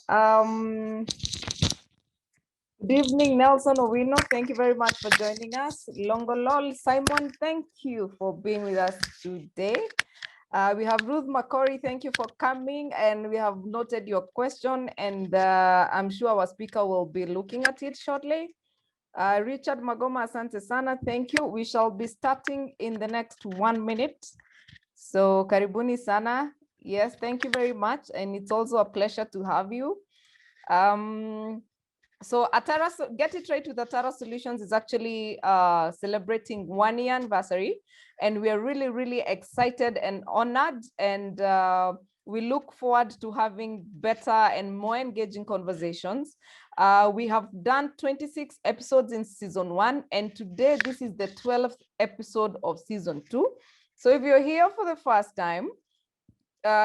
Good evening, Nelson Owino. Thank you very much for joining us. Longolol Simon, thank you for being with us today. We have Ruth McCory, thank you for coming, and we have noted your question, and I'm sure our speaker will be looking at it shortly. Richard Magoma, asante sana, thank you. We shall be starting in the next 1 minute. So karibuni sana. Yes, thank you very much, and it's also a pleasure to have you. So Atara, Get It Right with Atara Solutions is actually celebrating 1-year anniversary, and we are really, really excited and honored, and we look forward to having better and more engaging conversations. We have done 26 episodes in season 1, and today this is the 12th episode of season 2. So if you're here for the first time,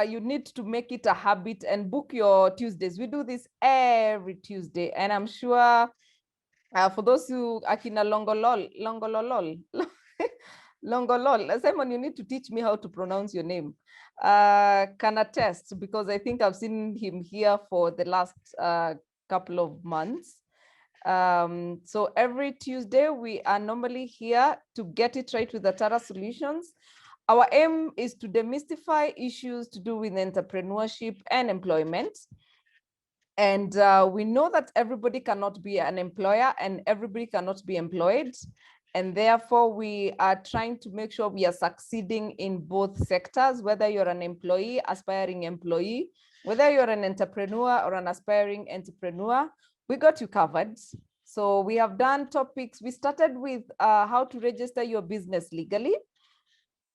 you need to make it a habit and book your Tuesdays. We do this every Tuesday, and I'm sure for those who akina longolol, longolol, Simon, you need to teach me how to pronounce your name. Can attest, because I think I've seen him here for the last couple of months. So every Tuesday, we are normally here to get it right with Atara Solutions. Our aim is to demystify issues to do with entrepreneurship and employment. And we know that everybody cannot be an employer and everybody cannot be employed. And therefore, we are trying to make sure we are succeeding in both sectors, whether you're an employee, aspiring employee, whether you're an entrepreneur or an aspiring entrepreneur, we got you covered. So we have done topics. We started with how to register your business legally.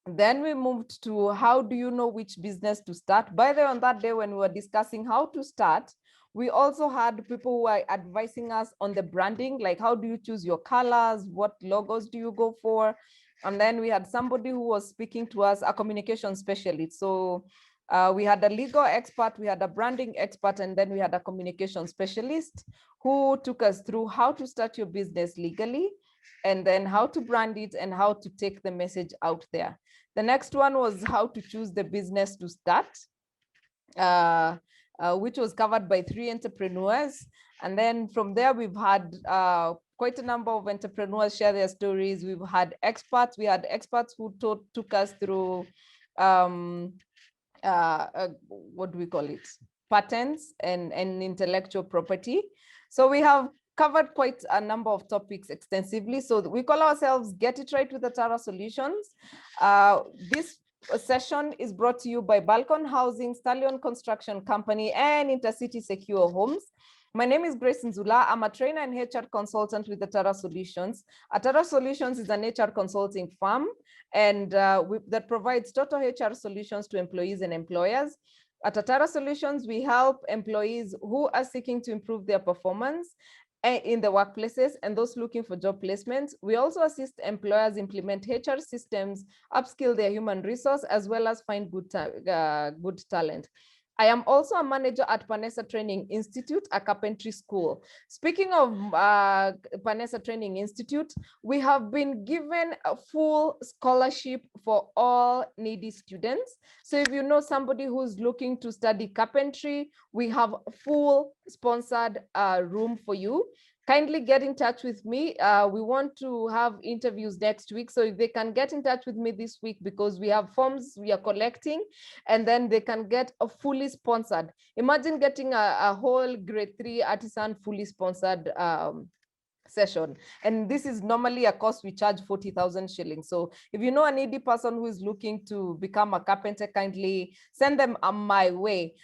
Then we moved to how do you know which business to start. By the way, on that day when we were discussing how to start, we also had people who are advising us on the branding, like how do you choose your colors, what logos do you go for? And then we had somebody who was speaking to us, a communication specialist. So we had a legal expert, we had a branding expert, and then we had a communication specialist who took us through how to start your business legally, and then how to brand it and how to take the message out there. The next one was how to choose the business to start, which was covered by 3 entrepreneurs. And then from there, we've had quite a number of entrepreneurs share their stories. We've had experts. We had experts who took us through, what do we call it? Patents and intellectual property. So we have covered quite a number of topics extensively. So we call ourselves Get It Right with Atara Solutions. This session is brought to you by Balcon Housing, Stallion Construction Company, and Intercity Secure Homes. My name is Grace Nzula. I'm a trainer and HR consultant with Atara Solutions. Atara Solutions is an HR consulting firm and that provides total HR solutions to employees and employers. At Atara Solutions, we help employees who are seeking to improve their performance in the workplaces and those looking for job placements. We also assist employers implement HR systems, upskill their human resource, as well as find good talent. I am also a manager at Panessa Training Institute, a carpentry school. Speaking of Panessa Training Institute, we have been given a full scholarship for all needy students. So if you know somebody who's looking to study carpentry, we have a full sponsored room for you. Kindly get in touch with me. We want to have interviews next week. So if they can get in touch with me this week, because we have forms we are collecting, and then they can get a fully sponsored. Imagine getting a whole grade 3 artisan fully sponsored session. And this is normally a cost we charge 40,000 shillings. So if you know a needy person who is looking to become a carpenter, kindly send them my way.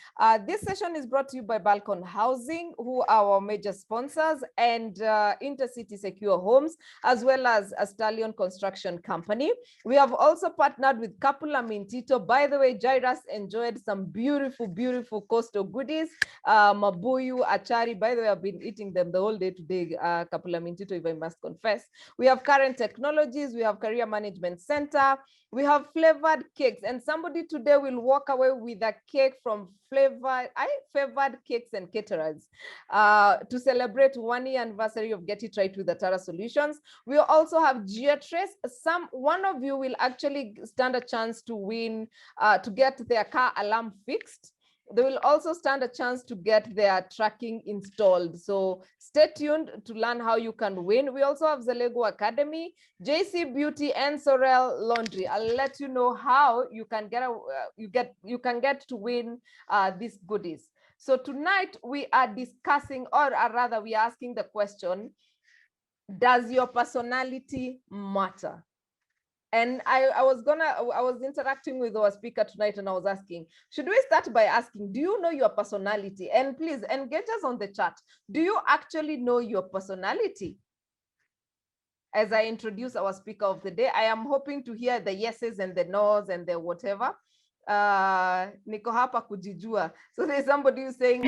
This session is brought to you by Balcon Housing, who are our major sponsors, and Intercity Secure Homes, as well as a Stallion Construction Company. We have also partnered with Kapula Mintito. By the way, Jairus enjoyed some beautiful, beautiful coastal goodies. Mabuyu, achari. By the way, I've been eating them the whole day today, Kapula Mintito, if I must confess. We have Current Technologies, we have Career Management Center, we have flavored cakes, and somebody today will walk away with a cake from Favored Cakes and Caterers to celebrate 1-year anniversary of Get It Right with Atara Solutions. We also have GeoTrace. One of you will actually stand a chance to win, to get their car alarm fixed. they will also stand a chance to get their tracking installed. So stay tuned to learn how you can win. We also have Zelego Academy, JC Beauty, and Sorel Laundry. I'll let you know how you can get to win these goodies. So tonight we are discussing, or rather we are asking the question, does your personality matter? And I was interacting with our speaker tonight, and I was asking, should we start by asking, do you know your personality? And please engage us on the chat. Do you actually know your personality? As I introduce our speaker of the day, I am hoping to hear the yeses and the nos and the whatever. Niko hapa kujijua. So there's somebody who's saying,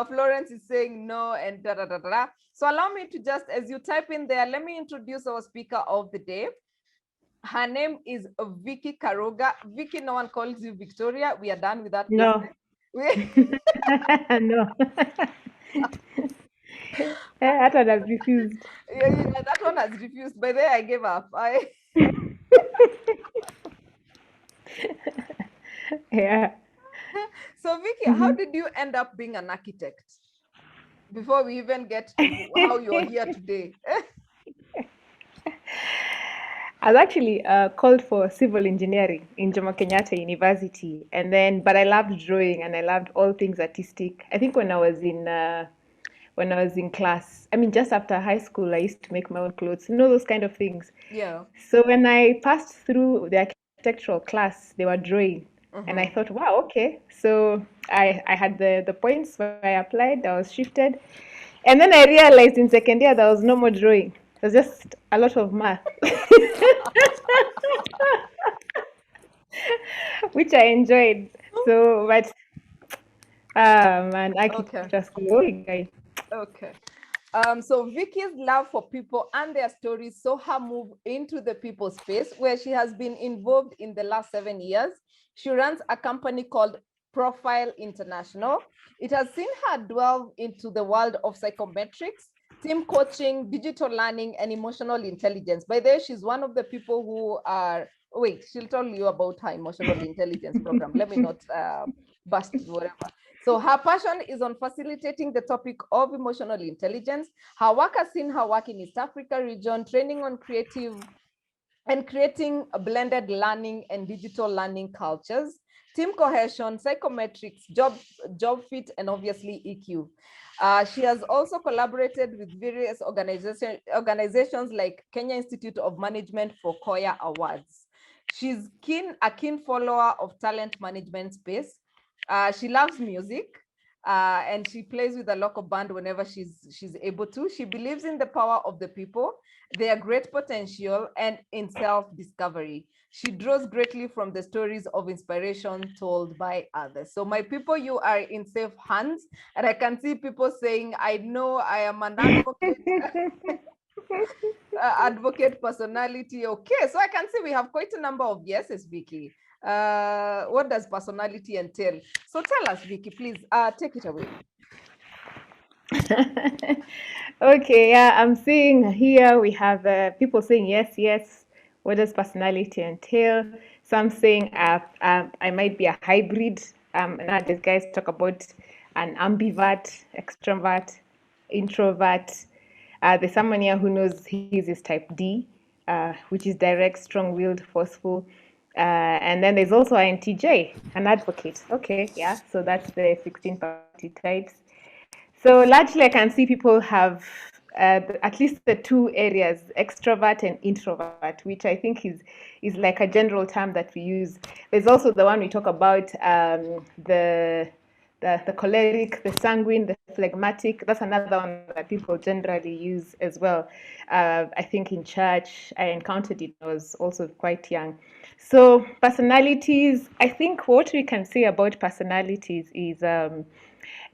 Florence is saying no, and da da da da. So allow me to just, as you type in there, let me introduce our speaker of the day. Her name is Vicky Karoga. Vicky, no one calls you Victoria. We are done with that. No. No. That one has refused. Yeah, that one has refused. By the way, I gave up. Yeah. So Vicky, how did you end up being an architect? Before we even get to how you're here today. I was actually called for civil engineering in Jomo Kenyatta University, but I loved drawing and I loved all things artistic. I think when I was in class, I mean, just after high school, I used to make my own clothes, those kind of things. Yeah. So when I passed through the architectural class, they were drawing. And I thought, wow, okay. So I had the points where I applied, I was shifted. And then I realized in second year there was no more drawing. It was just a lot of math. Which I enjoyed. So, but man, architecture school. Okay. So Vicky's love for people and their stories saw her move into the people space, where she has been involved in the last 7 years. She runs a company called Profile International. It has seen her delve into the world of psychometrics, team coaching, digital learning, and emotional intelligence. By the way, she's one of the people who are, she'll tell you about her emotional intelligence program. Let me not bust whatever. So her passion is on facilitating the topic of emotional intelligence. Her work has seen her work in East Africa region, training on creating a blended learning and digital learning cultures, team cohesion, psychometrics, job fit, and obviously EQ. She has also collaborated with various organizations like Kenya Institute of Management for Koya Awards. She's a keen follower of talent management space. She loves music, and she plays with a local band whenever she's able to. She believes in the power of the people, their great potential, and in self-discovery. She draws greatly from the stories of inspiration told by others. So my people, you are in safe hands. And I can see people saying, I know I am an advocate. Advocate personality. Okay, so I can see we have quite a number of yeses, Vicky. What does personality entail? So tell us, Vicky, please take it away. Okay, yeah, I'm seeing here we have people saying yes. What does personality entail? Some saying I might be a hybrid. Now these guys talk about an ambivert, extrovert, introvert. There's someone here who knows he's is type D, which is direct, strong-willed, forceful. And then there's also INTJ, an advocate. Okay, yeah, so that's the 16 personality types. So largely I can see people have at least the two areas, extrovert and introvert, which I think is like a general term that we use. There's also the one we talk about, the choleric, the sanguine, the phlegmatic. That's another one that people generally use as well. I think in church, I encountered it. I was also quite young. So personalities, I think what we can say about personalities is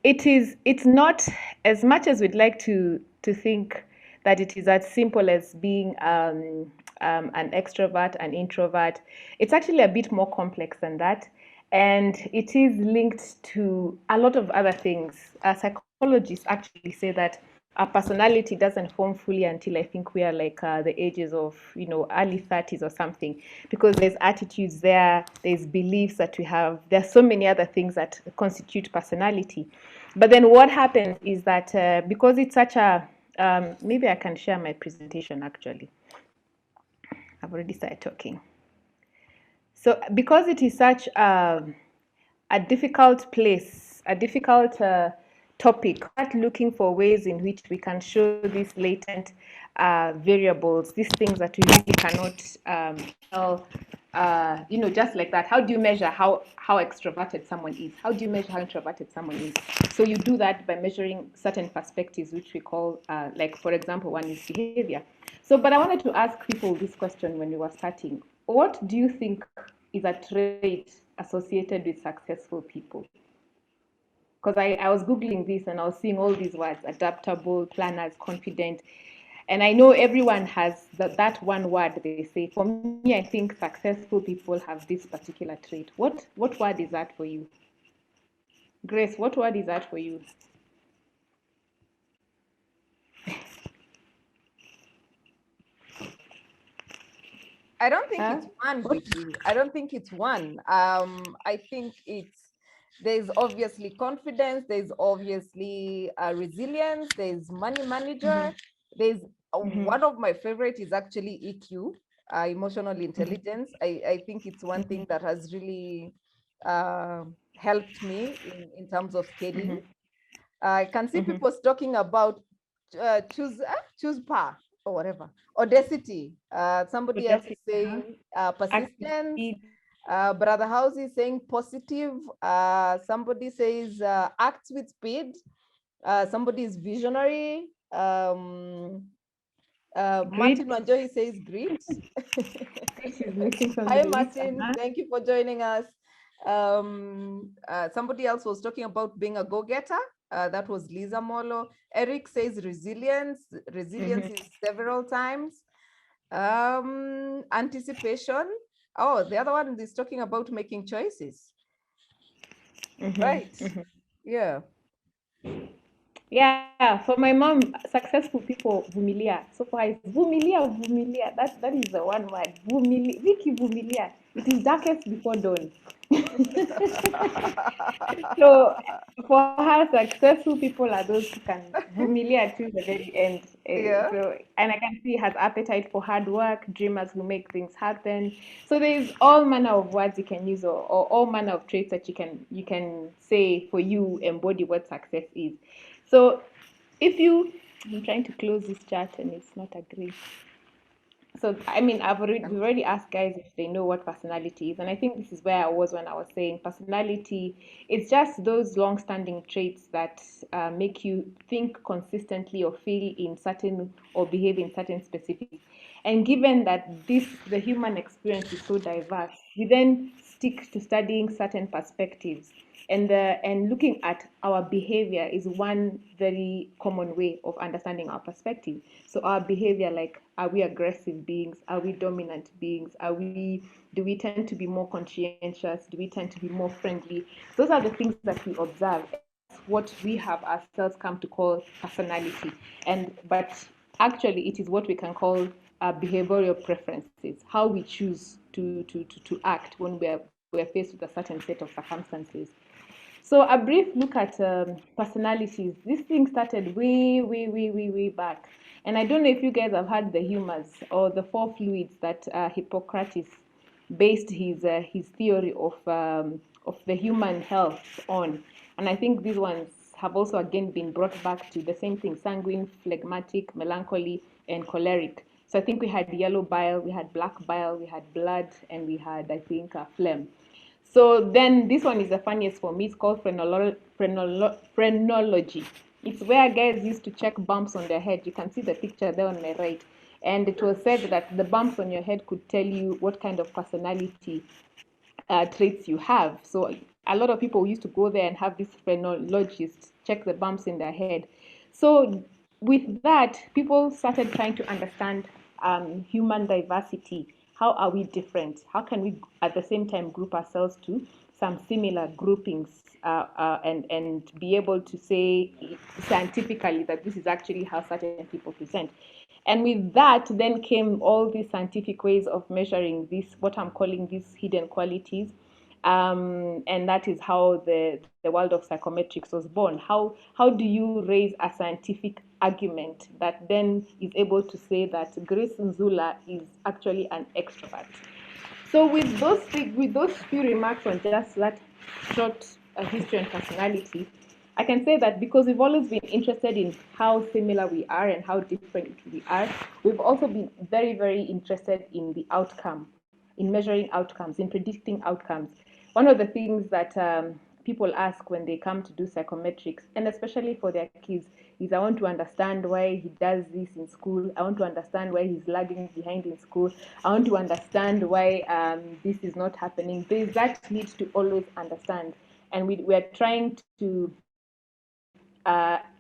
it's not as much as we'd like to think that it is as simple as being an extrovert, an introvert. It's actually a bit more complex than that. And it is linked to a lot of other things. Psychologists actually say that our personality doesn't form fully until I think we are like the ages of, early 30s or something, because there's attitudes there, there's beliefs that we have, there's so many other things that constitute personality. But then what happens is that because it's such a, maybe I can share my presentation actually. I've already started talking. So because it is such a difficult place, a difficult topic, start looking for ways in which we can show these latent variables, these things that we really cannot tell, just like that. How do you measure how extroverted someone is? How do you measure how introverted someone is? So you do that by measuring certain perspectives, which we call, like, for example, one is behavior. So, but I wanted to ask people this question when we were starting. What do you think is a trait associated with successful people? Because I was Googling this and I was seeing all these words: adaptable, planners, confident. And I know everyone has that one word they say. For me, I think successful people have this particular trait. What word is that for you? Grace, what word is that for you? I don't think it's one, Vicky. I don't think it's one. I think there's obviously confidence, there's obviously resilience, there's money manager, there's one of my favorite is actually EQ, emotional intelligence. I think it's one thing that has really helped me in terms of scaling. I can see people talking about choose power or whatever. Audacity. Somebody else is saying persistence. Brother House is saying positive. Somebody says acts with speed. Somebody is visionary. Martin Wanjohi says grit. Hi, Martin. Thank you for joining us. Somebody else was talking about being a go-getter. That was Lisa Molo. Eric says resilience. Resilience is several times. Anticipation. Oh, the other one is talking about making choices. Right. Yeah. Yeah, for my mom, successful people, vumilia. So for her, it's vumilia. That is the one word. Vicky vumilia. It is darkest before dawn. So for her, successful people are those who can vumilia till the very end. Yeah. So, and I can see has appetite for hard work, dreamers who make things happen. So there's all manner of words you can use, or all manner of traits that you can say for you embody what success is. So I'm trying to close this chat and it's not agreeing. So, I mean, we've already asked guys if they know what personality is. And I think this is where I was when I was saying personality, it's just those long-standing traits that make you think consistently or feel in certain or behave in certain specific. And given that the human experience is so diverse, we then stick to studying certain perspectives. And looking at our behavior is one very common way of understanding our perspective. So our behavior, like, are we aggressive beings? Are we dominant beings? Do we tend to be more conscientious? Do we tend to be more friendly? Those are the things that we observe. That's what we have ourselves come to call personality. But actually, it is what we can call behavioral preferences, how we choose to act when we're faced with a certain set of circumstances. So a brief look at personalities. This thing started way back. And I don't know if you guys have heard the humors or the four fluids that Hippocrates based his theory of the human health on. And I think these ones have also again been brought back to the same thing: sanguine, phlegmatic, melancholy, and choleric. So I think we had yellow bile, we had black bile, we had blood, and we had, I think, phlegm. So then this one is the funniest for me. It's called phrenology. It's where guys used to check bumps on their head. You can see the picture there on my right. And it was said that the bumps on your head could tell you what kind of personality traits you have. So a lot of people used to go there and have these phrenologists check the bumps in their head. So with that, people started trying to understand human diversity, how are we different? How can we at the same time group ourselves to some similar groupings and be able to say scientifically that this is actually how certain people present. And with that, then came all these scientific ways of measuring this, what I'm calling these hidden qualities. And that is how the world of psychometrics was born. How do you raise a scientific argument that then is able to say that Grace Nzula is actually an extrovert? So with those few remarks on just that short history and personality, I can say that because we've always been interested in how similar we are and how different we are, we've also been very, very interested in the outcome, in measuring outcomes, in predicting outcomes. One of the things that people ask when they come to do psychometrics, and especially for their kids, is I want to understand why he does this in school. I want to understand why he's lagging behind in school. I want to understand why this is not happening. There's that need to always understand. And we're trying to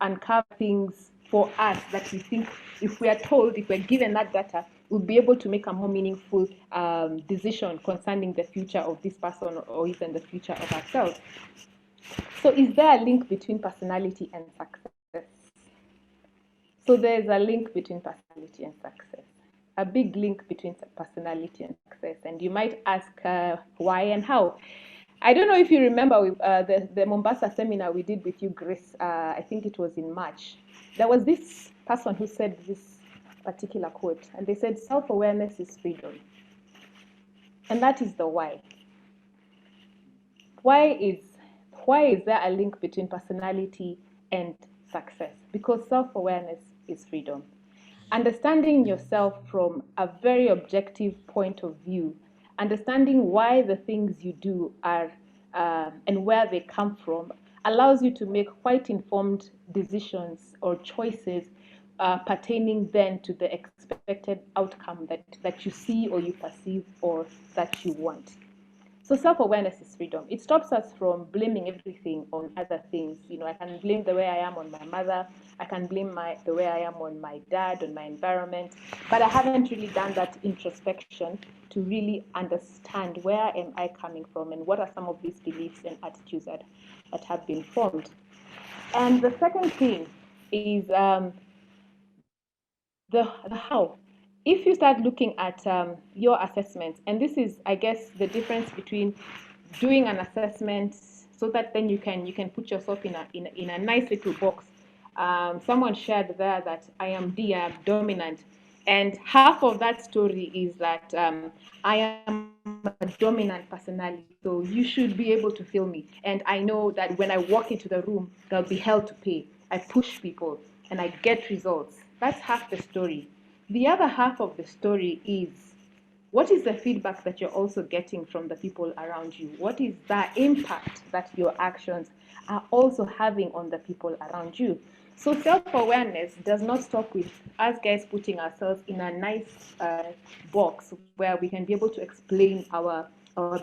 uncover things for us that we think if we are told, if we're given that data, we'll be able to make a more meaningful decision concerning the future of this person or even the future of ourselves. So is there a link between personality and success? So there's a link between personality and success, a big link between personality and success. And you might ask why and how. I don't know if you remember the Mombasa seminar we did with you, Grace. I think it was in March. There was this person who said this particular quote, and they said, self-awareness is freedom. And that is the why. Why is there a link between personality and success? Because self-awareness is freedom. Understanding yourself from a very objective point of view, understanding why the things you do are and where they come from, allows you to make quite informed decisions or choices pertaining then to the expected outcome that you see or you perceive or that you want. So self-awareness is freedom. It stops us from blaming everything on other things. You know, I can blame the way I am on my mother. I can blame the way I am on my dad, on my environment. But I haven't really done that introspection to really understand where am I coming from and what are some of these beliefs and attitudes that have been formed. And the second thing is the how. If you start looking at your assessments, and this is, I guess, the difference between doing an assessment so that then you can put yourself in a nice little box. Someone shared there that I am D, I am dominant, and half of that story is that I am a dominant personality, so you should be able to feel me. And I know that when I walk into the room, there'll be hell to pay. I push people and I get results. That's half the story. The other half of the story is, what is the feedback that you're also getting from the people around you? What is the impact that your actions are also having on the people around you? So self-awareness does not stop with us guys putting ourselves in a nice box where we can be able to explain our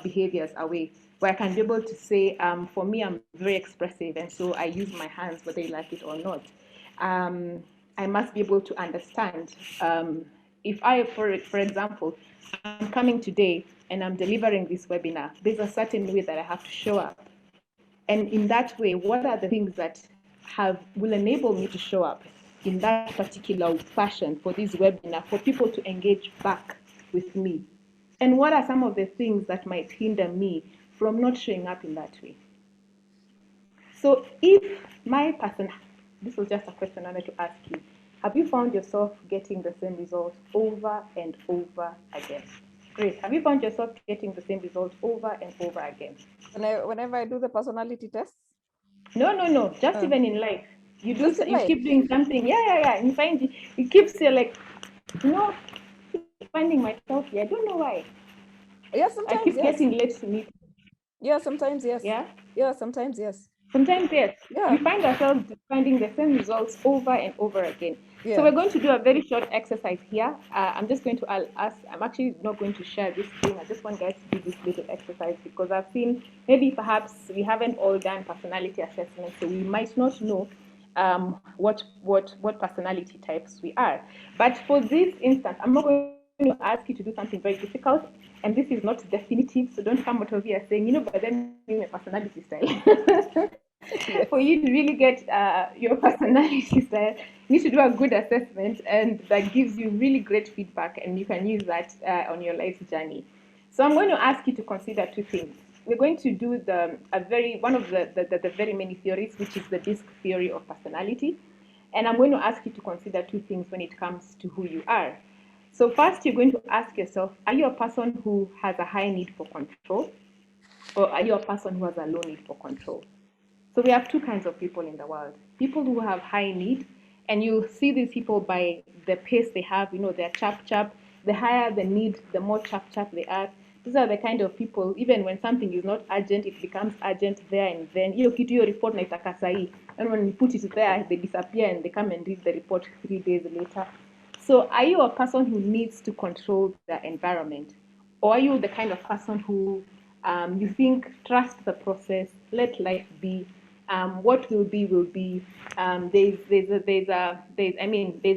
behaviors away, where I can be able to say, for me, I'm very expressive, and so I use my hands whether you like it or not. I must be able to understand. If I, for example, I'm coming today and I'm delivering this webinar, there's a certain way that I have to show up. And in that way, what are the things that will enable me to show up in that particular fashion for this webinar, for people to engage back with me? And what are some of the things that might hinder me from not showing up in that way? So if my person, this was just a question I wanted to ask you, have you found yourself getting the same result over and over again? Great. Have you found yourself getting the same result over and over again? Whenever I do the personality test? No. Just even in life. You life. keep doing something. Yeah. And you find it keeps you like, I keep finding myself here. I don't know why. Yeah, sometimes I keep getting late to meet. Yeah, sometimes yes. Yeah? Yeah, sometimes yes. Sometimes yes. Yeah. We find ourselves finding the same results over and over again. Yeah. So we're going to do a very short exercise here. I'm just going to ask, I'm actually not going to share this screen. I just want guys to do this little exercise because I've seen maybe perhaps we haven't all done personality assessments, so we might not know what personality types we are. But for this instance, I'm not going to ask you to do something very difficult, and this is not definitive, so don't come out of here saying, but then my personality style. For you to really get your personality style, you need to do a good assessment, and that gives you really great feedback, and you can use that on your life's journey. So I'm going to ask you to consider two things. We're going to do one of the very many theories, which is the DISC theory of personality. And I'm going to ask you to consider two things when it comes to who you are. So first, you're going to ask yourself, are you a person who has a high need for control? Or are you a person who has a low need for control? So we have two kinds of people in the world. People who have high need, and you see these people by the pace they have, they're chap. The higher the need, the more chap they are. These are the kind of people, even when something is not urgent, it becomes urgent there and then. Hiyo kitu hiyo report naitaka sahi. And when you put it there, they disappear and they come and read the report 3 days later. So are you a person who needs to control the environment? Or are you the kind of person who you think, trust the process, let life be, what will be will be. There's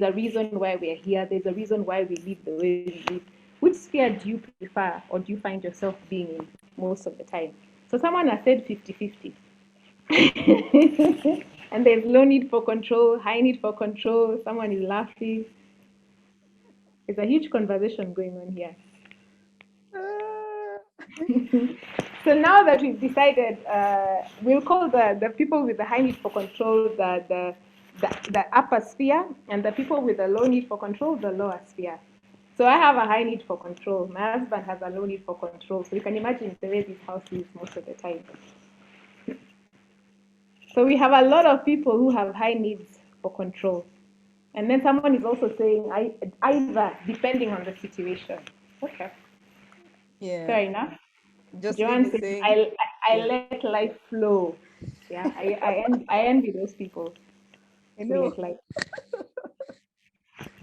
a reason why we're here. There's a reason why we live the way we live. Which sphere do you prefer, or do you find yourself being in most of the time? So someone has said 50-50. And there's low need for control, high need for control. Someone is laughing. There's a huge conversation going on here. So now that we've decided, we'll call the people with the high need for control the upper sphere, and the people with the low need for control the lower sphere. So I have a high need for control. My husband has a low need for control. So you can imagine the way this house is most of the time. So we have a lot of people who have high needs for control. And then someone is also saying either, depending on the situation. Okay. Yeah. Fair enough. Just Joanne says, saying, I let life flow. Yeah, I envy those people. I know. Let life.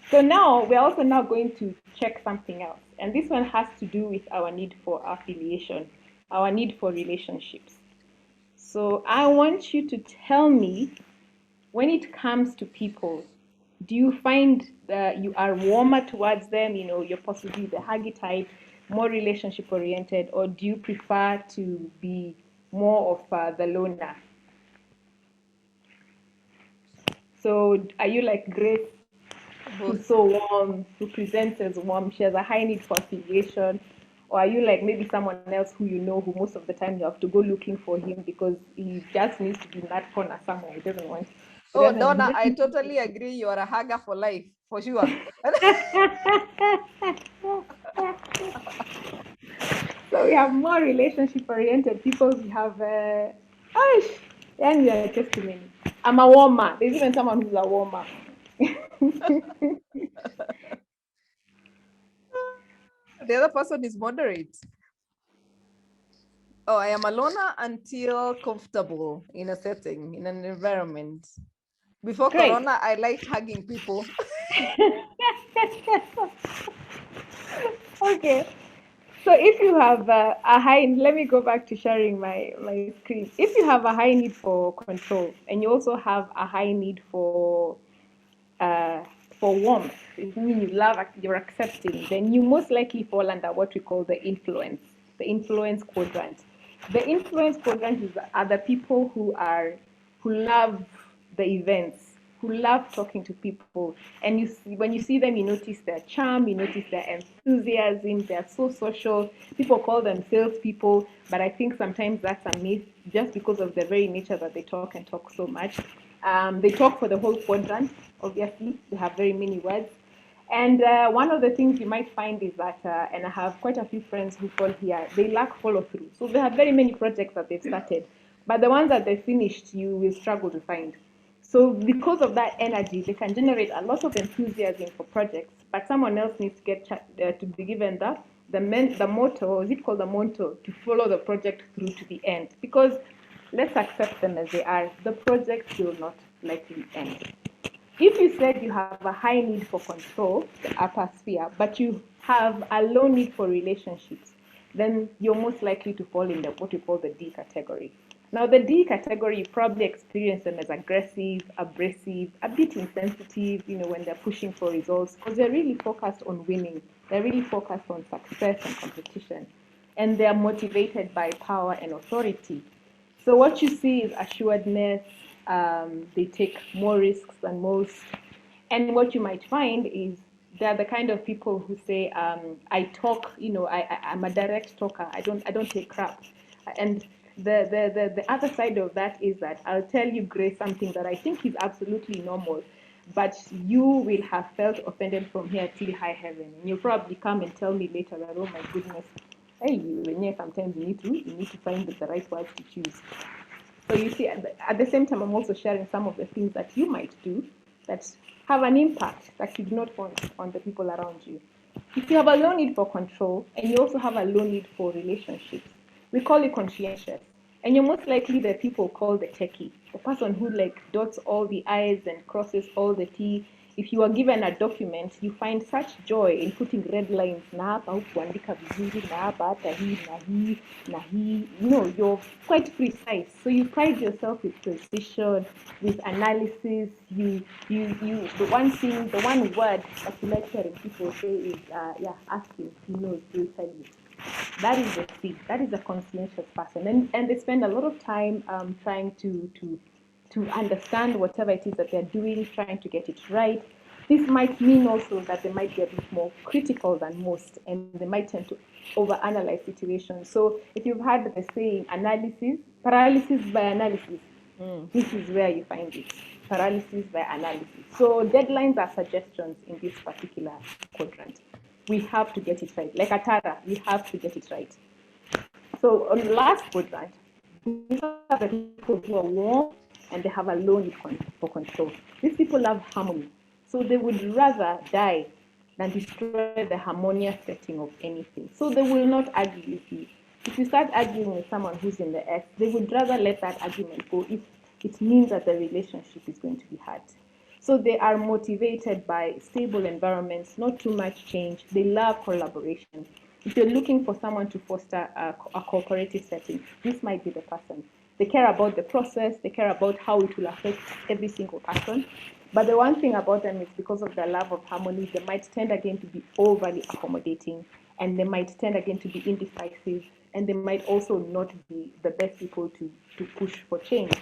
So now we're also now going to check something else. And this one has to do with our need for affiliation, our need for relationships. So I want you to tell me, when it comes to people, do you find that you are warmer towards them? You're possibly the huggy type, more relationship oriented, or do you prefer to be more of the loner? So are you like Grace, who's so warm, who presents as warm, she has a high need for affiliation? Or are you like maybe someone else who who most of the time you have to go looking for him because he just needs to be in that corner somewhere, he doesn't want. Oh, Donna, I totally agree. You are a hugger for life, for sure. So we have more relationship-oriented people. We have, and we are testimony. I'm a warmer. There's even someone who's a warmer. The other person is moderate. Oh, I am a loner until comfortable in a setting, in an environment. Before Great. Corona, I liked hugging people. Okay. So if you have a high, let me go back to sharing my screen. If you have a high need for control, and you also have a high need for warmth, it means you love, you're accepting, then you most likely fall under what we call the influence quadrant. The influence quadrant are the people who love the events, who love talking to people. And when you see them, you notice their charm, you notice their enthusiasm, they're so social. People call them salespeople, but I think sometimes that's a myth just because of the very nature that they talk and talk so much. They talk for the whole quadrant, obviously. They have very many words. And one of the things you might find is that, and I have quite a few friends who fall here, they lack follow through. So they have very many projects that they've started, but the ones that they finished, you will struggle to find. So because of that energy, they can generate a lot of enthusiasm for projects, but someone else needs to get to be given the motto, is it called the motto, to follow the project through to the end. Because let's accept them as they are, the project will not likely end. If you said you have a high need for control, the upper sphere, but you have a low need for relationships, then you're most likely to fall in what we call the D category. Now, the D category, you probably experience them as aggressive, abrasive, a bit insensitive, when they're pushing for results, because they're really focused on winning. They're really focused on success and competition. And they're motivated by power and authority. So what you see is assuredness. They take more risks than most. And what you might find is they're the kind of people who say, I talk, I'm a direct talker. I don't take crap. And the other side of that is that I'll tell you, Grace, something that I think is absolutely normal, but you will have felt offended from here till high heaven. And you'll probably come and tell me later that, oh my goodness, hey, sometimes you need to find the right words to choose. So you see, at the same time, I'm also sharing some of the things that you might do that have an impact that you do not want on the people around you. If you have a low need for control and you also have a low need for relationships, we call it conscientious. And you're most likely the people called the techie, the person who like dots all the I's and crosses all the T's. If you are given a document, you find such joy in putting red lines. Na hapa hukuandika vizuri, na hapa hata hii, na hii. You're quite precise. So you pride yourself with precision, with analysis. The one word that you like hearing people say is, ask him. He knows, he'll tell you. That is the C. That is a conscientious person, and they spend a lot of time trying to understand whatever it is that they're doing, trying to get it right. This might mean also that they might be a bit more critical than most, and they might tend to overanalyze situations. So if you've heard the saying paralysis by analysis, this is where you find it. Paralysis by analysis. So deadlines are suggestions in this particular quadrant. We have to get it right. Like Atara, we have to get it right. So on the last quadrant, these are the people who are warm and they have a low need for control. These people love harmony. So they would rather die than destroy the harmonious setting of anything. So they will not argue with you. If you start arguing with someone who's in the S, they would rather let that argument go if it means that the relationship is going to be hard. So they are motivated by stable environments, not too much change. They love collaboration. If you're looking for someone to foster a cooperative setting, this might be the person. They care about the process. They care about how it will affect every single person. But the one thing about them is because of their love of harmony, they might tend again to be overly accommodating, and they might tend again to be indecisive, and they might also not be the best people to push for change.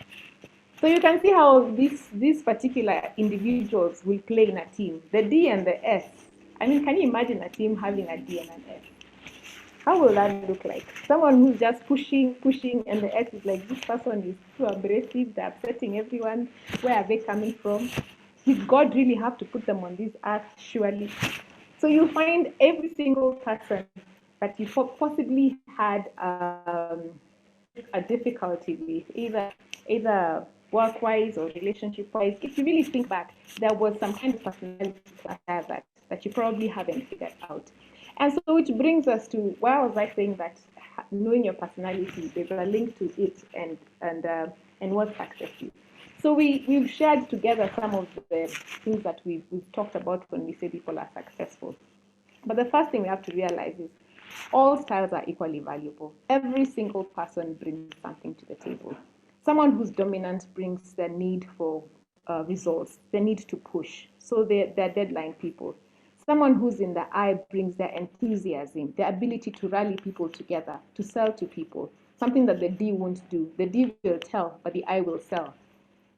So you can see how these particular individuals will play in a team. The D and the S. I mean, can you imagine a team having a D and an S? How will that look like? Someone who's just pushing, and the S is like, this person is too abrasive, they're upsetting everyone. Where are they coming from? Did God really have to put them on this earth? Surely. So you find every single person that you possibly had a difficulty with, either work-wise or relationship-wise. If you really think back, there was some kind of personality that you probably haven't figured out. And so which brings us to, why was I saying that knowing your personality, there's a link to it and what success is. So we've shared together some of the things that we've talked about when we say people are successful. But the first thing we have to realize is all styles are equally valuable. Every single person brings something to the table. Someone who's dominant brings their need for results, their need to push. So they're deadline people. Someone who's in the I brings their enthusiasm, their ability to rally people together, to sell to people, something that the D won't do. The D will tell, but the I will sell.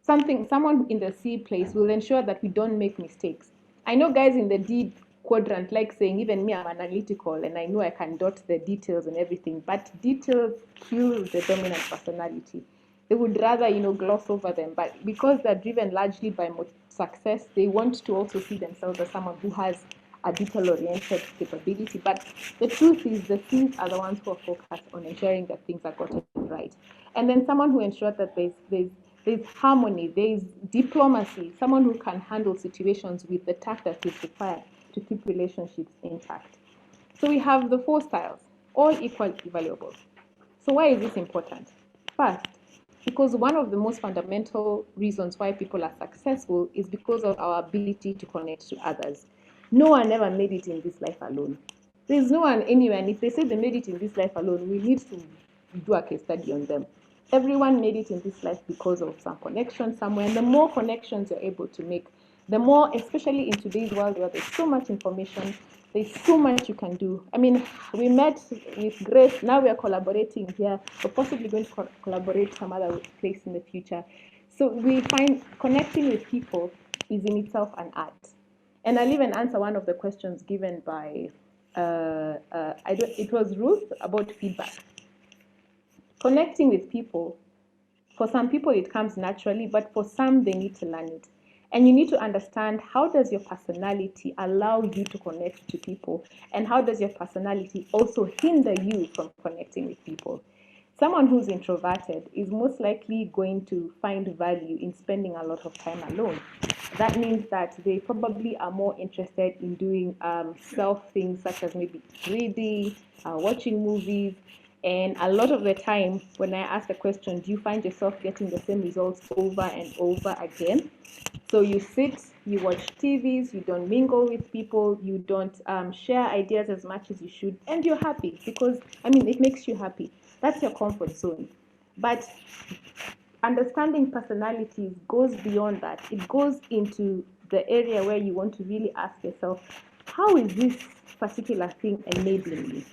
Someone in the C place will ensure that we don't make mistakes. I know guys in the D quadrant like saying, even me, I'm analytical and I know I can dot the details and everything, but details kill the dominant personality. They would rather, gloss over them, but because they're driven largely by success, they want to also see themselves as someone who has a detail-oriented capability. But the truth is, the C's are the ones who are focused on ensuring that things are gotten right. And then someone who ensures that there's harmony, there's diplomacy, someone who can handle situations with the tact that is required to keep relationships intact. So we have the 4 styles, all equally valuable. So why is this important? First, because one of the most fundamental reasons why people are successful is because of our ability to connect to others. No one ever made it in this life alone. There's no one anywhere, and if they say they made it in this life alone, we need to do a case study on them. Everyone made it in this life because of some connection somewhere, and the more connections you're able to make, the more, especially in today's world where there's so much information, There's so much you can do. I mean, we met with Grace, now we are collaborating here. We're possibly going to collaborate some other place in the future. So we find connecting with people is in itself an art. And I'll even answer one of the questions given by, it was Ruth about feedback. Connecting with people, for some people it comes naturally, but for some they need to learn it. And you need to understand, how does your personality allow you to connect to people? And how does your personality also hinder you from connecting with people? Someone who's introverted is most likely going to find value in spending a lot of time alone. That means that they probably are more interested in doing self things such as maybe reading, watching movies. And a lot of the time, when I ask the question, do you find yourself getting the same results over and over again? So you sit, you watch TVs, you don't mingle with people, you don't share ideas as much as you should, and you're happy because, I mean, it makes you happy. That's your comfort zone. But understanding personalities goes beyond that. It goes into the area where you want to really ask yourself, how is this particular thing enabling me?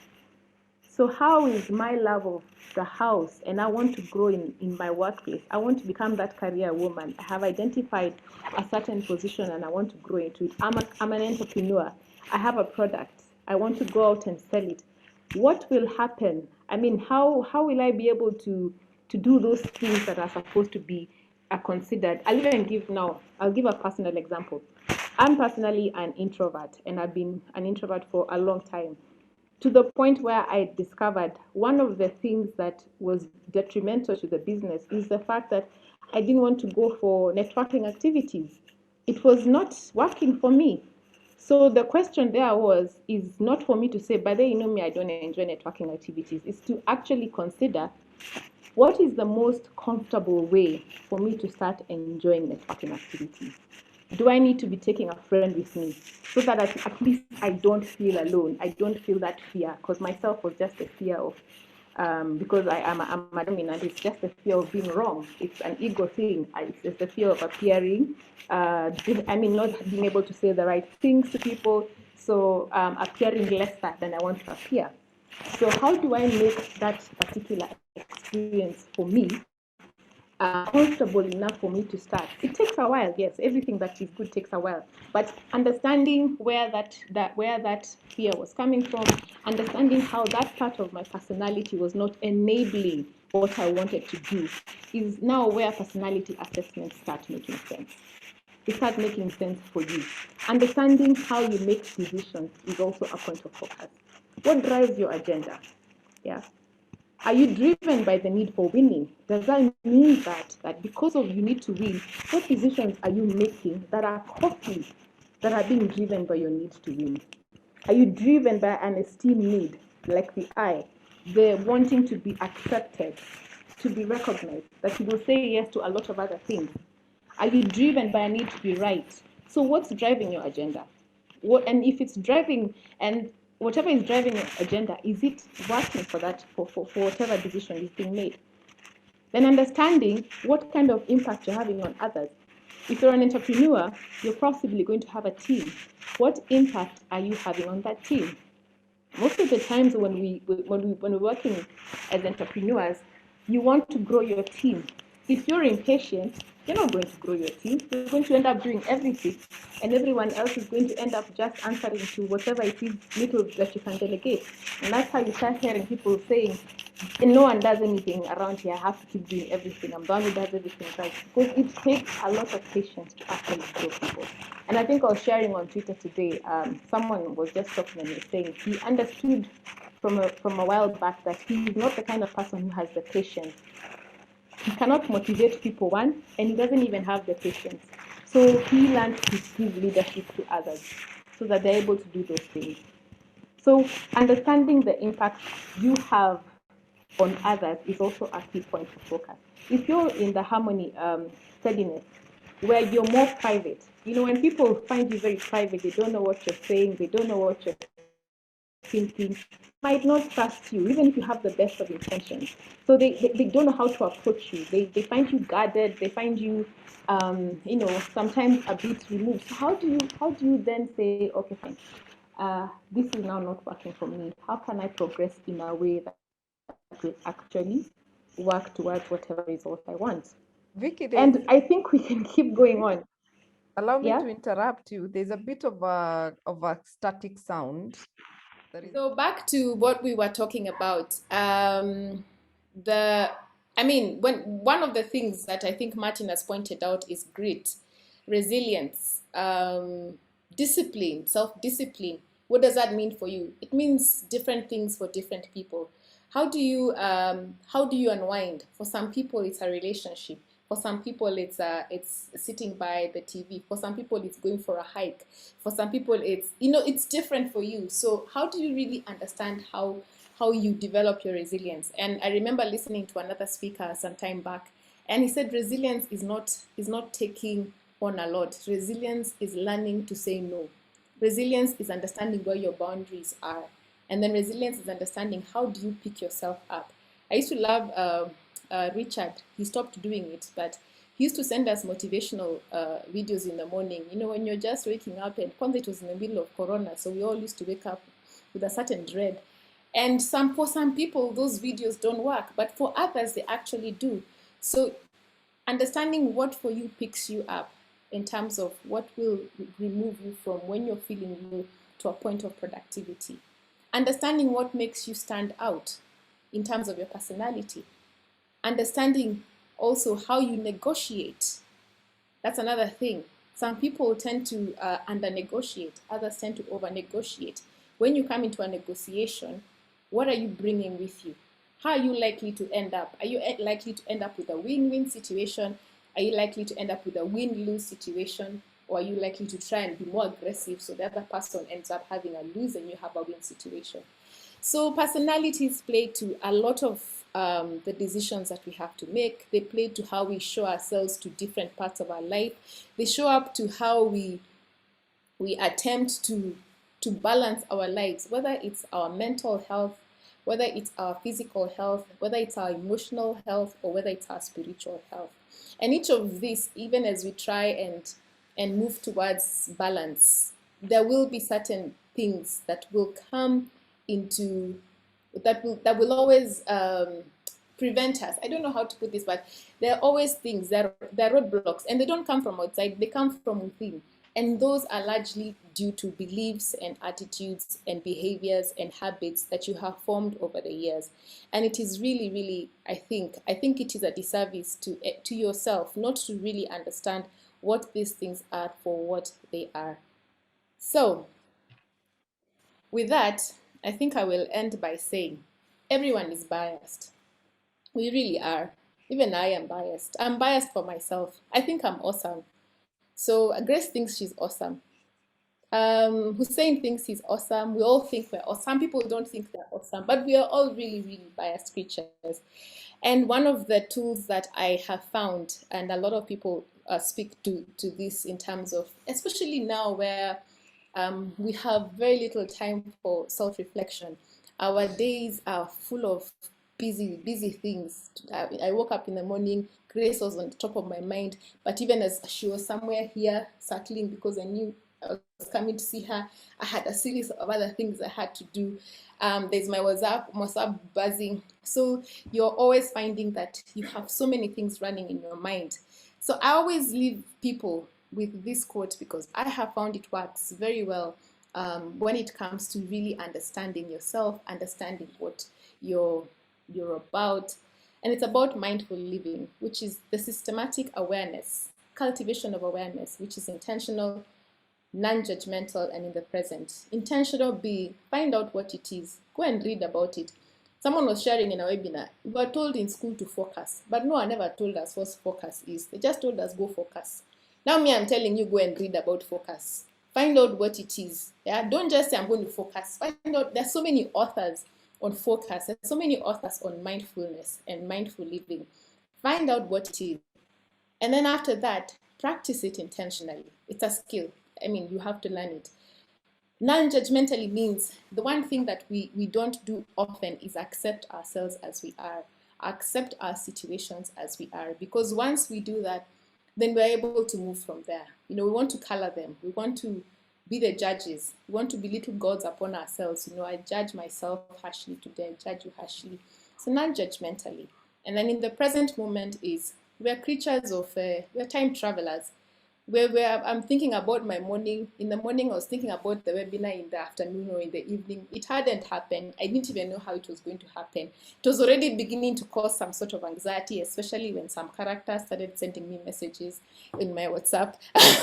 So how is my love of the house, and I want to grow in my workplace. I want to become that career woman. I have identified a certain position and I want to grow into it. I'm an entrepreneur. I have a product. I want to go out and sell it. What will happen? I mean, how will I be able to do those things that are supposed to be considered? I'll give a personal example. I'm personally an introvert, and I've been an introvert for a long time, to the point where I discovered one of the things that was detrimental to the business is the fact that I didn't want to go for networking activities. It was not working for me. So the question there is not for me to say, but then you know me, I don't enjoy networking activities. It's to actually consider, what is the most comfortable way for me to start enjoying networking activities? Do I need to be taking a friend with me so that at least I don't feel alone? I don't feel that fear, because myself was just a fear of, because I'm a dominant, it's just a fear of being wrong. It's an ego thing. It's just the fear of appearing, not being able to say the right things to people, so appearing lesser than I want to appear. So how do I make that particular experience for me comfortable enough for me to start? It takes a while, yes. Everything that is good takes a while. But understanding where that fear was coming from, understanding how that part of my personality was not enabling what I wanted to do, is now where personality assessments start making sense. They start making sense for you. Understanding how you make decisions is also a point of focus. What drives your agenda? Yeah. Are you driven by the need for winning? Does that mean that because of you need to win, what decisions are you making that are costly, that are being driven by your need to win? Are you driven by an esteem need, like the I, the wanting to be accepted, to be recognized, that you will say yes to a lot of other things? Are you driven by a need to be right? So what's driving your agenda? And if it's driving, and whatever is driving your agenda, is it working for that, for whatever decision is being made? Then understanding what kind of impact you're having on others. If you're an entrepreneur, you're possibly going to have a team. What impact are you having on that team? Most of the times when we're working as entrepreneurs, you want to grow your team. If you're impatient, you're not going to grow your team. You're going to end up doing everything, and everyone else is going to end up just answering to whatever it is little that you can delegate. And that's how you start hearing people saying, no one does anything around here, I have to keep doing everything. I'm the one who does everything right. Because it takes a lot of patience to actually grow people. And I think I was sharing on Twitter today, someone was just talking to me saying he understood from a while back that he's not the kind of person who has the patience. He cannot motivate people, one, and he doesn't even have the patience. So he learned to give leadership to others so that they're able to do those things. So understanding the impact you have on others is also a key point of focus. If you're in the harmony steadiness, where you're more private, when people find you very private, they don't know what you're saying, they don't know what you're thinking, might not trust you, even if you have the best of intentions. So they don't know how to approach you. They find you guarded. They find you, sometimes a bit removed. So how do you then say, okay, fine, this is now not working for me. How can I progress in a way that will actually work towards whatever result I want? Vicky, And I think we can keep going on. allow me Yeah. to interrupt you. There's a bit of a static sound. So back to what we were talking about. One of the things that I think Martin has pointed out is grit, resilience, discipline, self-discipline. What does that mean for you? It means different things for different people. How do you unwind? For some people, it's a relationship. For some people, it's sitting by the TV. For some people, it's going for a hike. For some people, it's different for you. So how do you really understand how you develop your resilience? And I remember listening to another speaker some time back, and he said resilience is not taking on a lot. Resilience is learning to say no. Resilience is understanding where your boundaries are. And then resilience is understanding how do you pick yourself up. I used to love Richard. He stopped doing it, but he used to send us motivational videos in the morning. When you're just waking up, and it was in the middle of Corona, so we all used to wake up with a certain dread. And for some people, those videos don't work, but for others, they actually do. So understanding what for you picks you up in terms of what will remove you from when you're feeling low to a point of productivity. Understanding what makes you stand out in terms of your personality. Understanding also how you negotiate. That's another thing. Some people tend to under-negotiate, others tend to over-negotiate. When you come into a negotiation, what are you bringing with you? How are you likely to end up? Are you likely to end up with a win-win situation? Are you likely to end up with a win-lose situation? Or are you likely to try and be more aggressive so the other person ends up having a lose and you have a win situation? So personalities play to a lot of the decisions that we have to make. They play to how we show ourselves to different parts of our life. They show up to how we attempt to balance our lives, whether it's our mental health, whether it's our physical health, whether it's our emotional health, or whether it's our spiritual health. And each of these, even as we try and move towards balance, there will be certain things that will come into that will always prevent us. I don't know how to put this, but there are always things that are roadblocks, and they don't come from outside, they come from within. And those are largely due to beliefs and attitudes and behaviors and habits that you have formed over the years. And it is really, really, I think it is a disservice to yourself not to really understand what these things are for what they are. So, with that, I think I will end by saying everyone is biased. We really are. Even I am biased. I'm biased for myself. I think I'm awesome. So Grace thinks she's awesome. Hussein thinks he's awesome. We all think we're awesome. Some people don't think they're awesome, but we are all really, really biased creatures. And one of the tools that I have found, and a lot of people speak to this in terms of, especially now where we have very little time for self-reflection. Our days are full of busy things. I woke up in the morning, Grace was on the top of my mind, but even as she was somewhere here settling because I knew I was coming to see her, I had a series of other things I had to do. There's my WhatsApp buzzing. So you're always finding that you have so many things running in your mind. So I always leave people with this quote because I have found it works very well when it comes to really understanding yourself, understanding what you're about. And it's about mindful living, which is the systematic awareness, cultivation of awareness, which is intentional, non-judgmental, and in the present. Intentional being, find out what it is, go and read about it. Someone was sharing in a webinar, we were told in school to focus, but no one ever told us what focus is. They just told us go focus. Now me, I'm telling you, go and read about focus. Find out what it is. Yeah, don't just say I'm going to focus. Find out. There's so many authors on focus. There's so many authors on mindfulness and mindful living. Find out what it is. And then after that, practice it intentionally. It's a skill. I mean, you have to learn it. Non-judgmentally means the one thing that we don't do often is accept ourselves as we are, accept our situations as we are. Because once we do that, then we're able to move from there. We want to color them. We want to be the judges. We want to be little gods upon ourselves. I judge myself harshly today, I judge you harshly. So non-judgmentally. And then in the present moment is we're creatures of, we're time travelers. Where I'm thinking about my morning. In the morning, I was thinking about the webinar. In the afternoon or in the evening, it hadn't happened. I didn't even know how it was going to happen. It was already beginning to cause some sort of anxiety, especially when some characters started sending me messages in my WhatsApp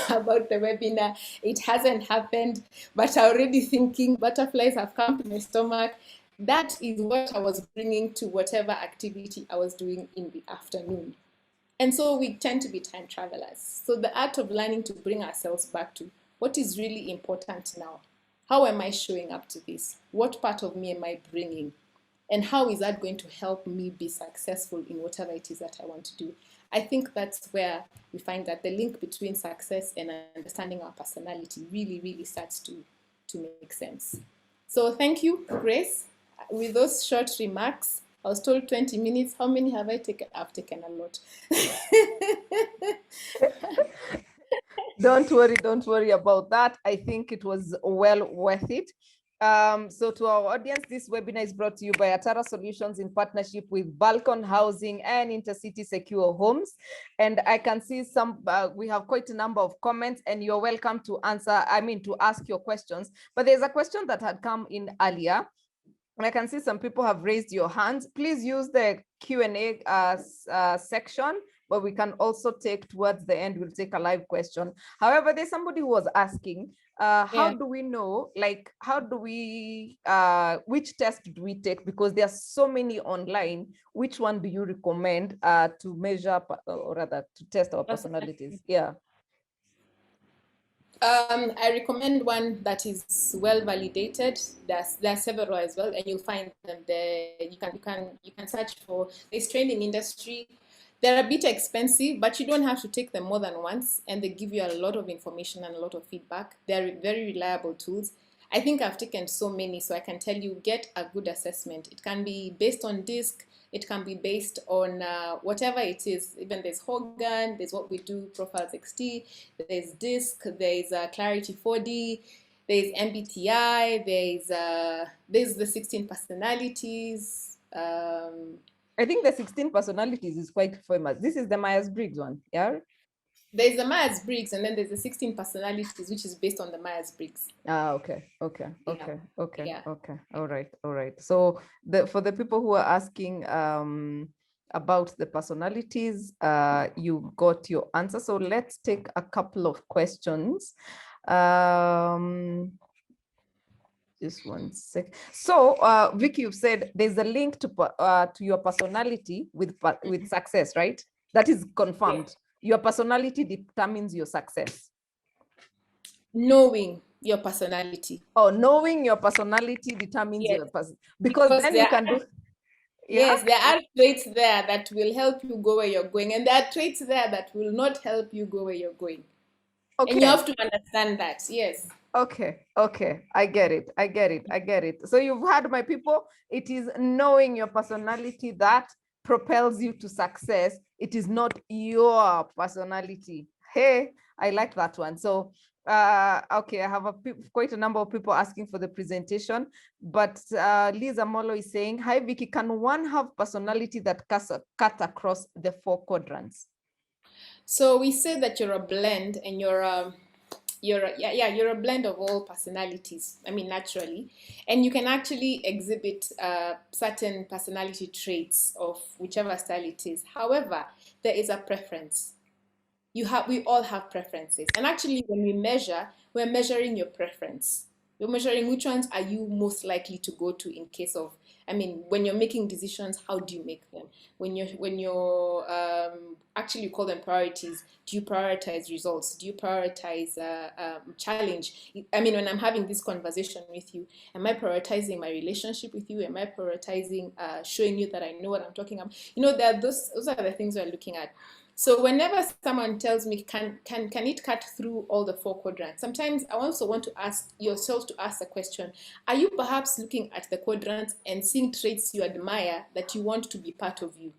about the webinar. It hasn't happened, but I'm already thinking butterflies have come to my stomach. That is what I was bringing to whatever activity I was doing in the afternoon. And so we tend to be time travelers. So the art of learning to bring ourselves back to what is really important now. How am I showing up to this? What part of me am I bringing? And how is that going to help me be successful in whatever it is that I want to do? I think that's where we find that the link between success and understanding our personality really, really starts to make sense. So thank you, Grace. With those short remarks, I was told 20 minutes. How many have I taken? I've taken a lot. Don't worry about that. I think it was well worth it. So to our audience, this webinar is brought to you by Atara Solutions in partnership with Balcon Housing and Intercity Secure Homes. And I can see we have quite a number of comments, and you're welcome to ask your questions. But there's a question that had come in earlier. And I can see some people have raised your hands. Please use the Q&A section, but we can also take towards the end, we'll take a live question. However, there's somebody who was asking, how do we know, which test do we take? Because there are so many online. Which one do you recommend to measure, or rather to test our personalities? Yeah. I recommend one that is well validated. There are several as well, and you'll find them there. You can search for this training industry. They're a bit expensive, but you don't have to take them more than once, and they give you a lot of information and a lot of feedback. They're very reliable tools. I think I've taken so many, so I can tell you, get a good assessment. It can be based on DISC. It can be based on whatever it is. Even there's Hogan, there's What We Do, Profiles XT, there's DISC, there's Clarity 4D, there's MBTI, there's the 16 personalities. I think the 16 personalities is quite famous. This is the Myers-Briggs one, yeah? There's the Myers-Briggs, and then there's the 16 personalities, which is based on the Myers-Briggs. Okay. Yeah. Okay. All right. So for the people who are asking about the personalities, you got your answer. So let's take a couple of questions. Just one sec. So Vicky, you've said there's a link to your personality with success, right? That is confirmed. Yeah. Your personality determines your success. Knowing your personality. Oh, knowing your personality determines your personality. Because then you can do. Yeah? Yes, there are traits there that will help you go where you're going, and there are traits there that will not help you go where you're going. Okay. And you have to understand that. Yes. Okay. I get it. So you've heard, my people, it is knowing your personality that propels you to success. It is not your personality. Hey, I like that one. So okay, I have quite a number of people asking for the presentation, but Lisa Molo is saying, hi Vicky, can one have personality that cut across the 4 quadrants? So we say that you're a blend, and you're a blend of all personalities, naturally, and you can actually exhibit certain personality traits of whichever style it is. However, there is a preference. We all have preferences, and actually when we measure, we're measuring your preference. We're measuring which ones are you most likely to go to in case of, when you're making decisions, how do you make them? When you're actually, you call them priorities. Do you prioritize results? Do you prioritize challenge? When I'm having this conversation with you, am I prioritizing my relationship with you? Am I prioritizing showing you that I know what I'm talking about? Those are the things we're looking at. So whenever someone tells me, can it cut through all the 4 quadrants? Sometimes I also want to ask yourself to ask a question. Are you perhaps looking at the quadrants and seeing traits you admire that you want to be part of you?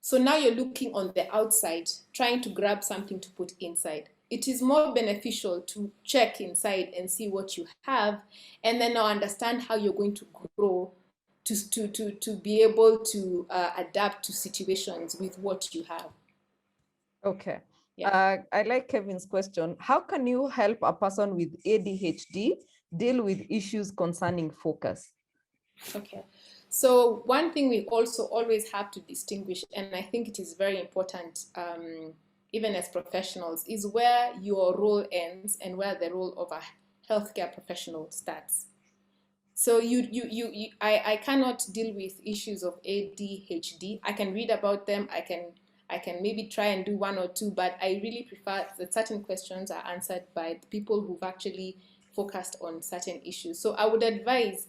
So now you're looking on the outside, trying to grab something to put inside. it is more beneficial to check inside and see what you have, and then now understand how you're going to grow to be able to adapt to situations with what you have. Okay. Yeah. I like Kevin's question. How can you help a person with ADHD deal with issues concerning focus? Okay. So one thing we also always have to distinguish, and I think it is very important, even as professionals, is where your role ends and where the role of a healthcare professional starts. So I cannot deal with issues of ADHD. I can read about them. I can maybe try and do one or two, but I really prefer that certain questions are answered by the people who've actually focused on certain issues. So I would advise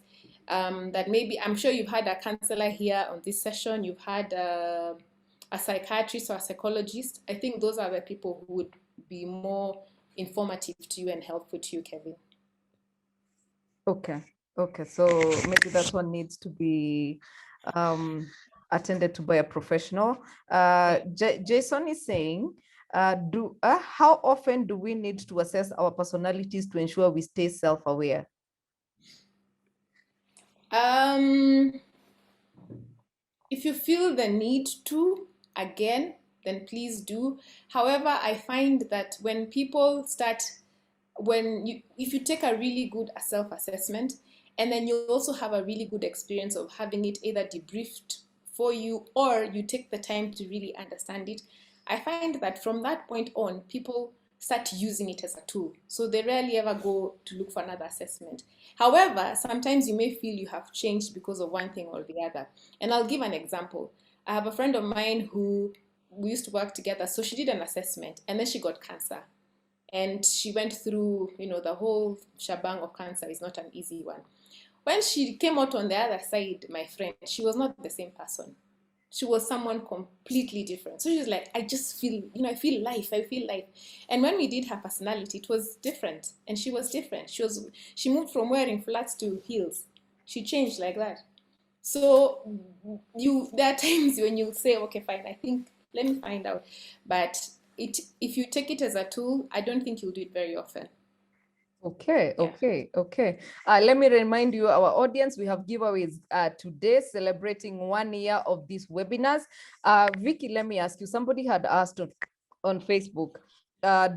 that maybe, I'm sure you've had a counselor here on this session. You've had a psychiatrist or a psychologist. I think those are the people who would be more informative to you and helpful to you, Kevin. Okay. Okay. So maybe that one needs to be attended to by a professional. Jason is saying, how often do we need to assess our personalities to ensure we stay self-aware? If you feel the need to, again, then please do. However, I find that when people start, if you take a really good self-assessment, and then you also have a really good experience of having it either debriefed for you, or you take the time to really understand it, I find that from that point on, people start using it as a tool. So they rarely ever go to look for another assessment. However, sometimes you may feel you have changed because of one thing or the other. And I'll give an example. I have a friend of mine who we used to work together. So she did an assessment and then she got cancer. And she went through, the whole shebang of cancer is not an easy one. When she came out on the other side, my friend, she was not the same person. She was someone completely different. So she was like, I just feel, I feel life. And when we did her personality, it was different. And she was different. She moved from wearing flats to heels. She changed like that. So there are times when you say, okay, fine, I think, let me find out. But if you take it as a tool, I don't think you'll do it very often. Okay, okay. Let me remind you, our audience, we have giveaways today celebrating 1 year of these webinars. Vicky, let me ask you, somebody had asked on Facebook,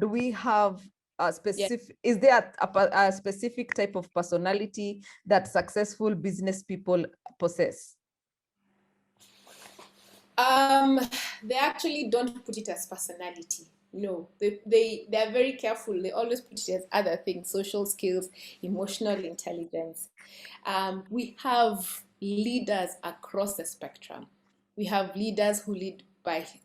do we have a specific, is there a specific type of personality that successful business people possess? They actually don't put it as personality. No, they're very careful. They always put it as other things: social skills, emotional intelligence. We have leaders across the spectrum. We have leaders who lead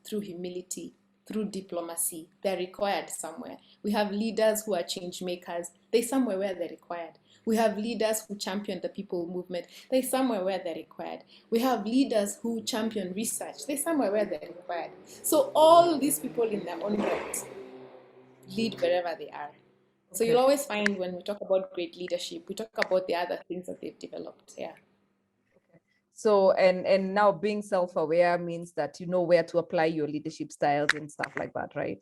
through humility, through diplomacy. They're required somewhere. We have leaders who are change makers. They're somewhere where they're required. We have leaders who champion the people movement. They're somewhere where they're required. We have leaders who champion research. They're somewhere where they're required. So all these people in their own right lead wherever they are. So you'll always find when we talk about great leadership, we talk about the other things that they've developed. Yeah. So, and now being self-aware means that you know where to apply your leadership styles and stuff like that, right?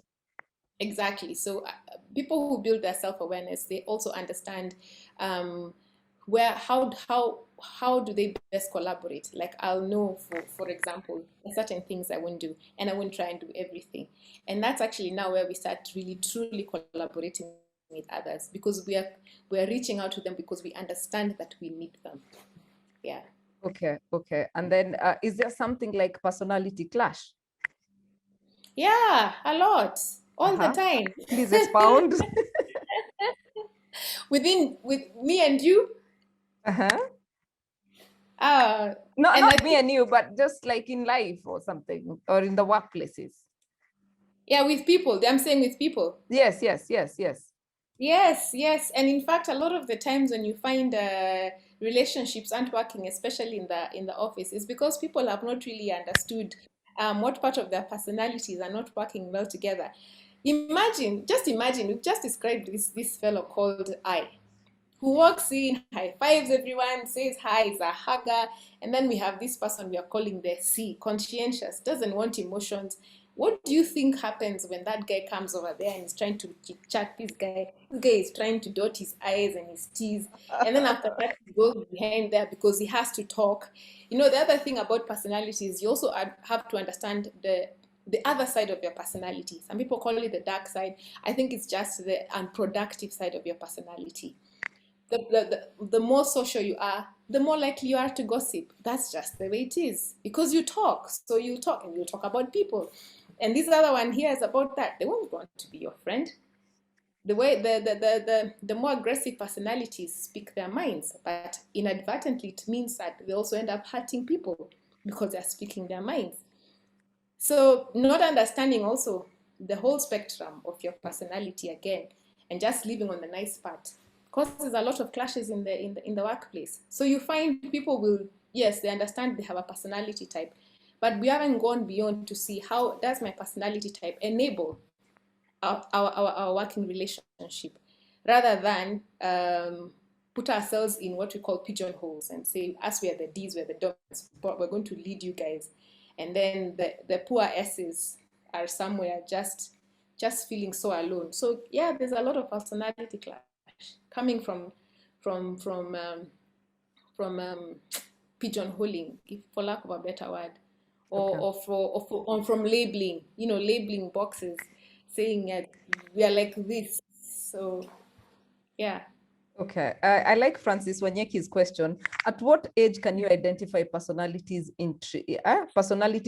Exactly. So people who build their self-awareness, they also understand how do they best collaborate. Like, I'll know, for example, certain things I won't do, and I won't try and do everything. And that's actually now where we start really truly collaborating with others, because we are reaching out to them because we understand that we need them. Yeah. Okay. And then is there something like personality clash? Yeah, a lot, all the time. Please expound. With me and you. Not me and you, but just like in life or something, or in the workplaces. Yeah, with people. I'm saying with people. Yes. And in fact, a lot of the times when you find relationships aren't working, especially in the office, is because people have not really understood what part of their personalities are not working well together. Just imagine, we've just described this fellow called I, who walks in, high fives everyone, says hi, is a hugger. And then we have this person we are calling the C, conscientious, doesn't want emotions. What do you think happens when that guy comes over there and is trying to chat this guy? This guy is trying to dot his I's and his T's. And then after that, he goes behind there because he has to talk. You know, the other thing about personality is you also have to understand the other side of your personality. Some people call it the dark side. I think it's just the unproductive side of your personality. The more social you are, the more likely you are to gossip. That's just the way it is. Because you talk. So you talk and you talk about people. And this other one here is about that. They won't want to be your friend. The way the more aggressive personalities speak their minds, but inadvertently it means that they also end up hurting people because they're speaking their minds. So not understanding also the whole spectrum of your personality again, and just living on the nice part causes a lot of clashes in the workplace. So you find people will, yes, they understand they have a personality type, but we haven't gone beyond to see how does my personality type enable our working relationship, rather than put ourselves in what we call pigeonholes and say, us, we are the D's, we're the D's, but we're going to lead you guys. And then the poor S's are somewhere just feeling so alone. So yeah, there's a lot of personality clash coming from pigeonholing, for lack of a better word, or from labeling, labeling boxes, saying we are like this. So yeah. Okay, I like Francis Wanyeki's question. At what age can you identify personality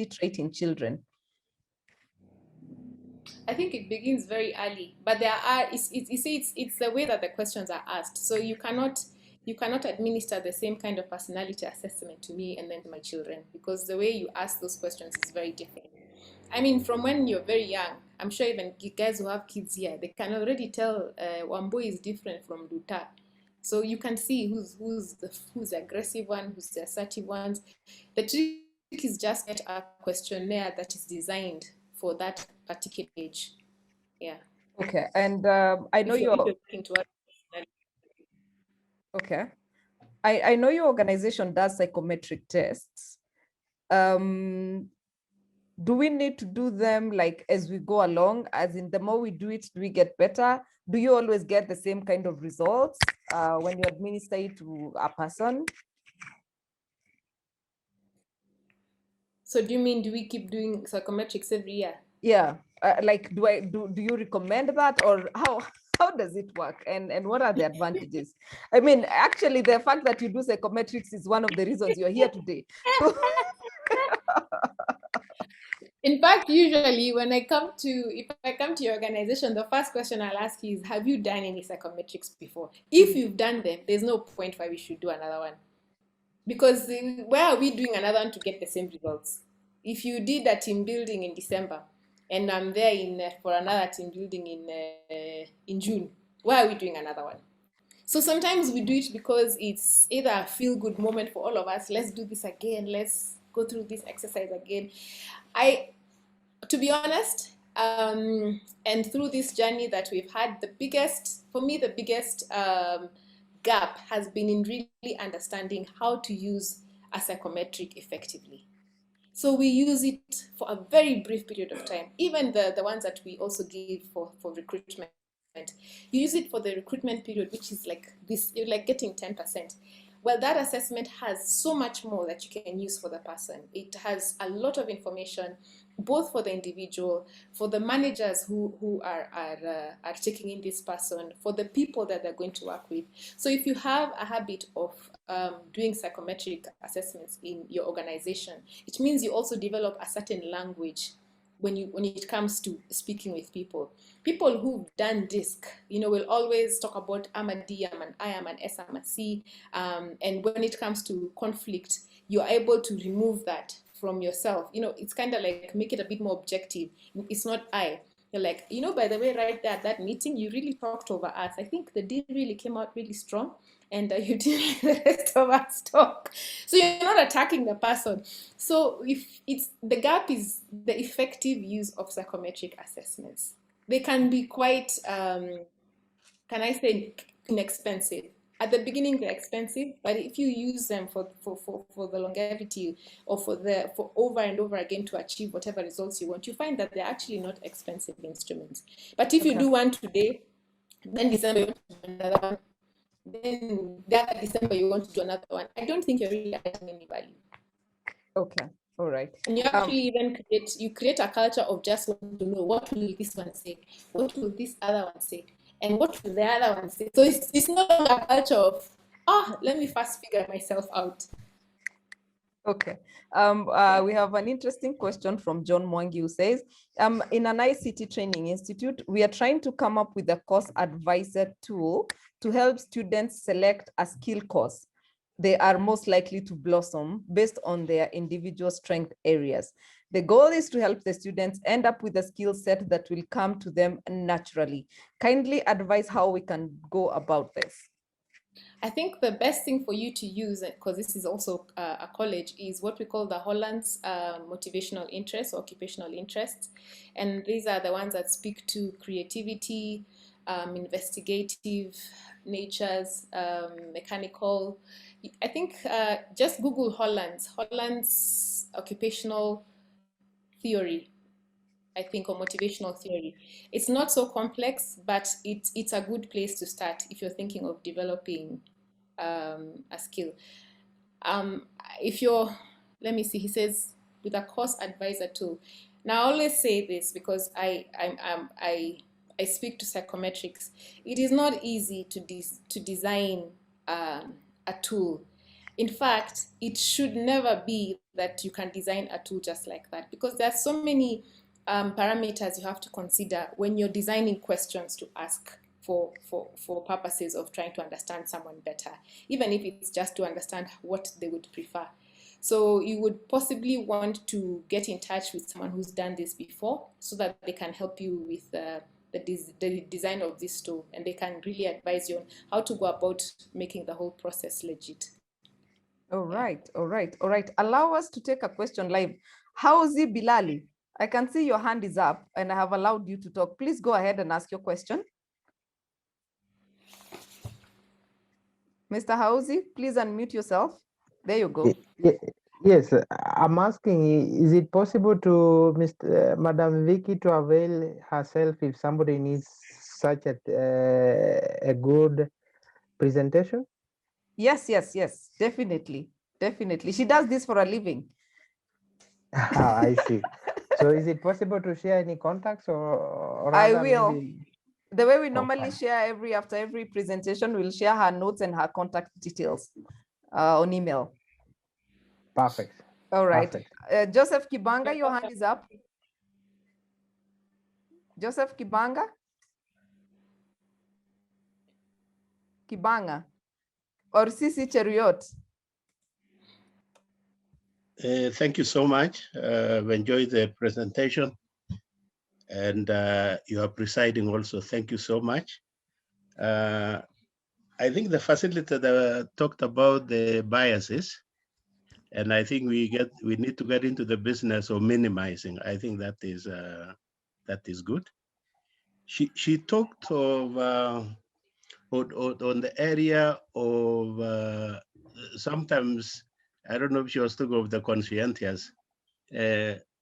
trait in children? I think it begins very early, but there are, you see, it's the way that the questions are asked. So you cannot administer the same kind of personality assessment to me and then to my children, because the way you ask those questions is very different. I mean, from when you're very young, I'm sure even guys who have kids here, they can already tell Wambo is different from Duta. So you can see who's the aggressive one, who's the assertive ones. The trick is just get a questionnaire that is designed for that particular age. Yeah. Okay, and I know you're looking to okay. I know your organization does psychometric tests. Do we need to do them like as we go along? As in, the more we do it, do we get better? Do you always get the same kind of results when you administer it to a person? So do you mean, do we keep doing psychometrics every year? Yeah, like do you recommend that, or how does it work, and what are the advantages? I mean, actually, the fact that you do psychometrics is one of the reasons you're here today. In fact, usually when if I come to your organization, the first question I'll ask you is, have you done any psychometrics before? If you've done them, there's no point why we should do another one. Because where are we doing another one to get the same results? If you did a team building in December and I'm there for another team building in June, why are we doing another one? So sometimes we do it because it's either a feel-good moment for all of us. Let's do this again. Let's go through this exercise again. To be honest, and through this journey that we've had, the biggest gap has been in really understanding how to use a psychometric effectively. So we use it for a very brief period of time. Even the ones that we also give for recruitment, you use it for the recruitment period, which is like this, you're like getting 10%. Well, that assessment has so much more that you can use for the person. It has a lot of information, both for the individual, for the managers who are taking in this person, for the people that they're going to work with. So if you have a habit of doing psychometric assessments in your organization, it means you also develop a certain language when it comes to speaking with people. People who've done DISC, will always talk about I'm a D, I'm an I, I'm an S, I'm a C. And when it comes to conflict, you're able to remove that from yourself. It's kind of like make it a bit more objective. It's not I. You're like, by the way, right there at that meeting, you really talked over us. I think the deal really came out really strong, and you didn't let the rest of us talk. So you're not attacking the person. So if the gap is the effective use of psychometric assessments. They can be quite, can I say, inexpensive. At the beginning, they're expensive, but if you use them for the longevity or for over and over again to achieve whatever results you want, you find that they're actually not expensive instruments. But if you do one today, then December you want to do another one, then the other December you want to do another one, I don't think you're really adding any value. Okay. All right. And you actually even create a culture of just wanting to know, what will this one say? What will this other one say? And what will the other one say? So it's not a culture of, let me first figure myself out. Okay. We have an interesting question from John Mwangi, who says, in an ICT training institute, we are trying to come up with a course advisor tool to help students select a skill course they are most likely to blossom based on their individual strength areas. The goal is to help the students end up with a skill set that will come to them naturally. Kindly advise how we can go about this. I think the best thing for you to use, because this is also a college, is what we call the Holland's motivational interests, occupational interests. And these are the ones that speak to creativity, investigative natures, mechanical. I think just Google Holland's occupational theory, I think, or motivational theory. It's not so complex, but it's a good place to start if you're thinking of developing a skill. If you're, let me see, he says, with a course advisor tool. Now, I always say this because I speak to psychometrics. It is not easy to design a tool. In fact, it should never be that you can design a tool just like that, because there are so many parameters you have to consider when you're designing questions to ask for purposes of trying to understand someone better, even if it's just to understand what they would prefer. So you would possibly want to get in touch with someone who's done this before so that they can help you with the design of this tool, and they can really advise you on how to go about making the whole process legit. All right, all right, all right. Allow us to take a question live. Howzi Bilali, I can see your hand is up and I have allowed you to talk. Please go ahead and ask your question. Mr. Hausi, please unmute yourself. There you go. Yes, I'm asking, is it possible to Madam Vicky to avail herself if somebody needs such a good presentation? Yes, yes, yes, definitely, definitely. She does this for a living. I see. So is it possible to share any contacts, or I rather will. maybe... The way we normally share after every presentation, we'll share her notes and her contact details on email. Perfect. All right. Perfect. Joseph Kibanga, your hand is up. Joseph Kibanga? Kibanga. Or Sisi Cheriot? Thank you so much. I've enjoyed the presentation, and you are presiding also. Thank you so much. I think the facilitator talked about the biases, and I think we need to get into the business of minimizing. I think that is good. She talked of on the area of sometimes, I don't know if she was talking of the conscientious.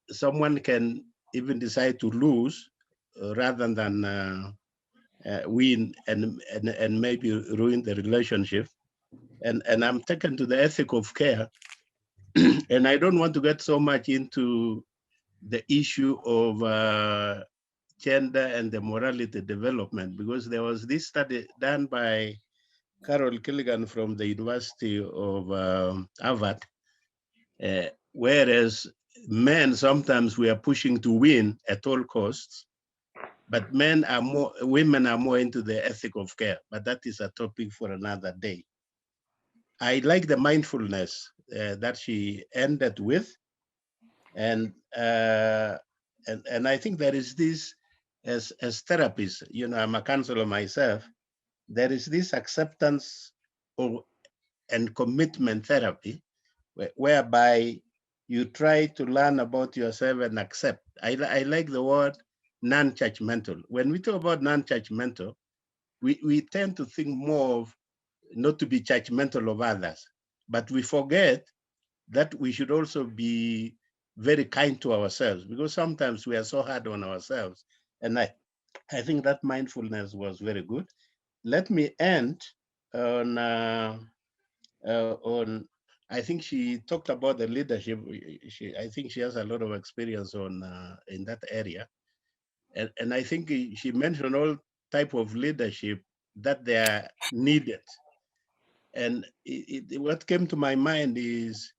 Someone can even decide to lose rather than win and maybe ruin the relationship. And I'm taken to the ethic of care. And I don't want to get so much into the issue of gender and the morality development, because there was this study done by Carol Killigan from the University of Harvard, whereas men, sometimes we are pushing to win at all costs, but women are more into the ethic of care, but that is a topic for another day. I like the mindfulness that she ended with, and I think there is this, as therapists, you know, I'm a counselor myself, there is this acceptance and commitment therapy, whereby you try to learn about yourself and accept. I like the word non-judgmental. When we talk about non-judgmental, we tend to think more of not to be judgmental of others, but we forget that we should also be very kind to ourselves, because sometimes we are so hard on ourselves. And I think that mindfulness was very good. Let me end on, I think she talked about the leadership. I think she has a lot of experience on in that area. And I think she mentioned all type of leadership that they are needed. And what came to my mind is,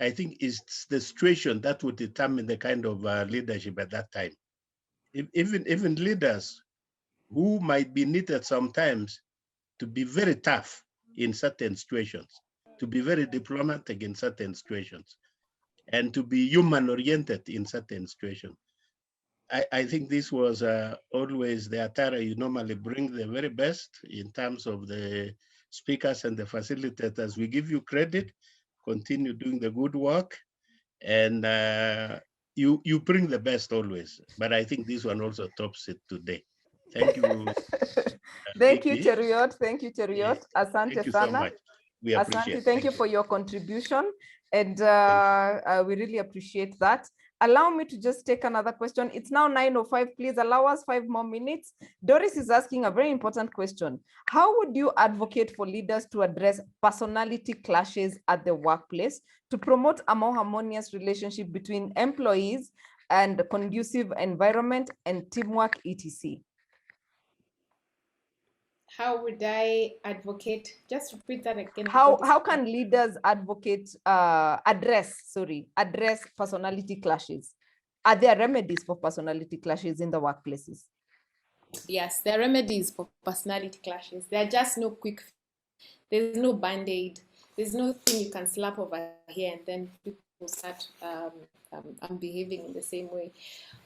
I think it's the situation that would determine the kind of leadership at that time. Even leaders who might be needed sometimes to be very tough in certain situations, to be very diplomatic in certain situations, and to be human-oriented in certain situations. I think this was always the attire you normally bring the very best in terms of the speakers and the facilitators. We give you credit, continue doing the good work, and you bring the best always. But I think this one also tops it today. Thank you. Thank you, Vicky. Cheruiyot. Thank you, Cheruiyot. Asante Thank you so sana. much. We appreciate Asante, it. thank you for your contribution. And we really appreciate that. Allow me to just take another question. It's now 9:05. Please allow us 5 more minutes. Doris is asking a very important question. How would you advocate for leaders to address personality clashes at the workplace to promote a more harmonious relationship between employees and a conducive environment and teamwork, etc.? How would I advocate? Just repeat that again. How can leaders address personality clashes? Are there remedies for personality clashes in the workplaces? Yes, there are remedies for personality clashes. There are just no quick. There's no band-aid. There's no thing you can slap over here and then people start behaving in the same way.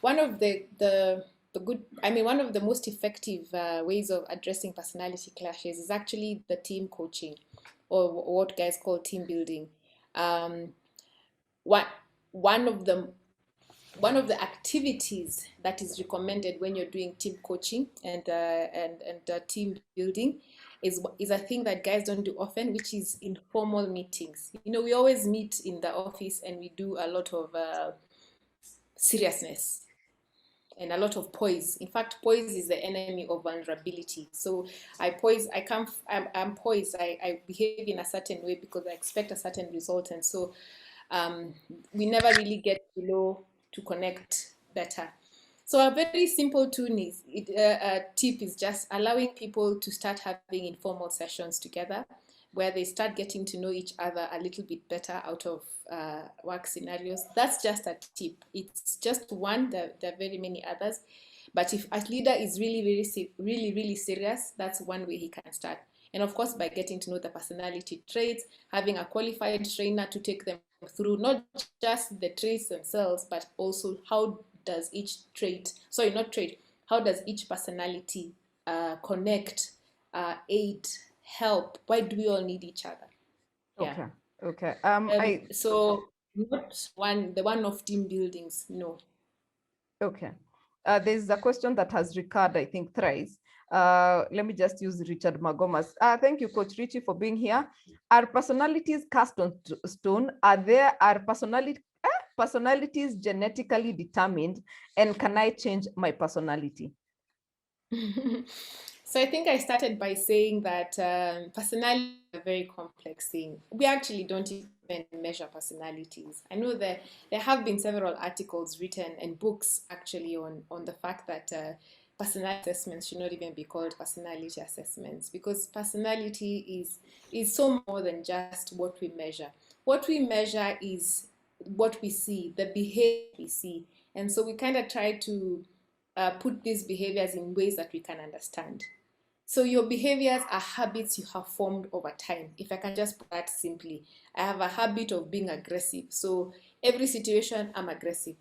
One of one of the most effective ways of addressing personality clashes is actually the team coaching, or what guys call team building. One of the activities that is recommended when you're doing team coaching and team building is a thing that guys don't do often, which is informal meetings. We always meet in the office and we do a lot of seriousness and a lot of poise. In fact, poise is the enemy of vulnerability. So I'm poised. I behave in a certain way because I expect a certain result, and so we never really get to connect better. So a very simple tip is just allowing people to start having informal sessions together, where they start getting to know each other a little bit better out of work scenarios. That's just a tip. It's just one. There are very many others. But if a leader is really serious, that's one way he can start. And of course, by getting to know the personality traits, having a qualified trainer to take them through not just the traits themselves, but also how does each how does each personality connect, aid, help? Why do we all need each other? Yeah. Okay. So not the one of team buildings, no. Okay. There's a question that has recurred, I think, thrice. Let me just use Richard Magomas. Thank you, Coach Richie, for being here. Are personalities cast on stone? Are personalities genetically determined? And can I change my personality? So I think I started by saying that personality is a very complex thing. We actually don't even measure personalities. I know that there have been several articles written and books actually on the fact that personality assessments should not even be called personality assessments, because personality is so more than just what we measure. What we measure is what we see, the behavior we see. And so we kind of try to put these behaviors in ways that we can understand. So your behaviors are habits you have formed over time. If I can just put that simply, I have a habit of being aggressive. So every situation, I'm aggressive.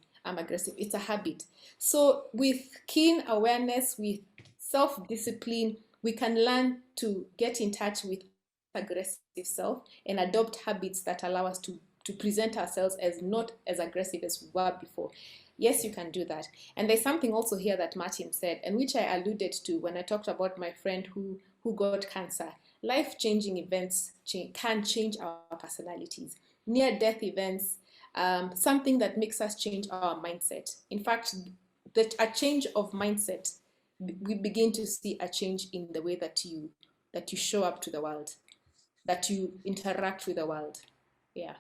It's a habit. So with keen awareness, with self-discipline, we can learn to get in touch with aggressive self and adopt habits that allow us to present ourselves as not as aggressive as we were before. Yes, you can do that. And there's something also here that Martin said, and which I alluded to when I talked about my friend who got cancer. life-changing events can change our personalities. Near-death events, something that makes us change our mindset. In fact, a change of mindset, we begin to see a change in the way that you show up to the world, that you interact with the world. Yeah.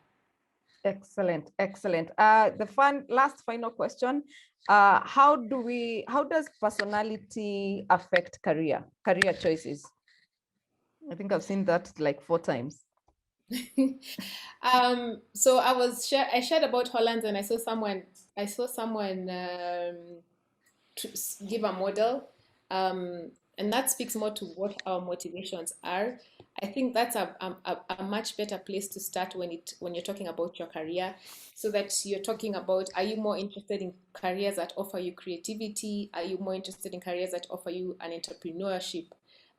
Excellent, excellent. The last final question: how does personality affect career choices? I think I've seen that like 4 times. So I shared about Holland, and I saw someone give a model, and that speaks more to what our motivations are. I think that's a much better place to start when you're talking about your career, so that you're talking about, are you more interested in careers that offer you creativity? Are you more interested in careers that offer you an entrepreneurship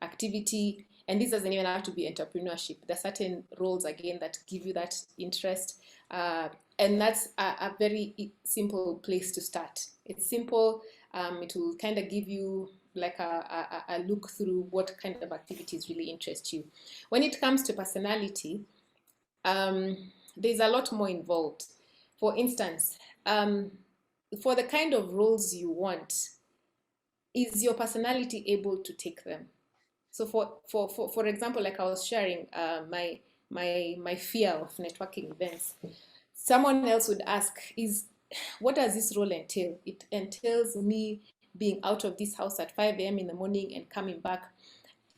activity? And this doesn't even have to be entrepreneurship. There are certain roles, again, that give you that interest. And that's a very simple place to start. It's simple. It will kind of give you like a look through what kind of activities really interest you. When it comes to personality, there's a lot more involved. For instance, for the kind of roles you want, is your personality able to take them? So for example, like I was sharing my fear of networking events, someone else would ask, what does this role entail? It entails me being out of this house at 5 a.m. in the morning and coming back.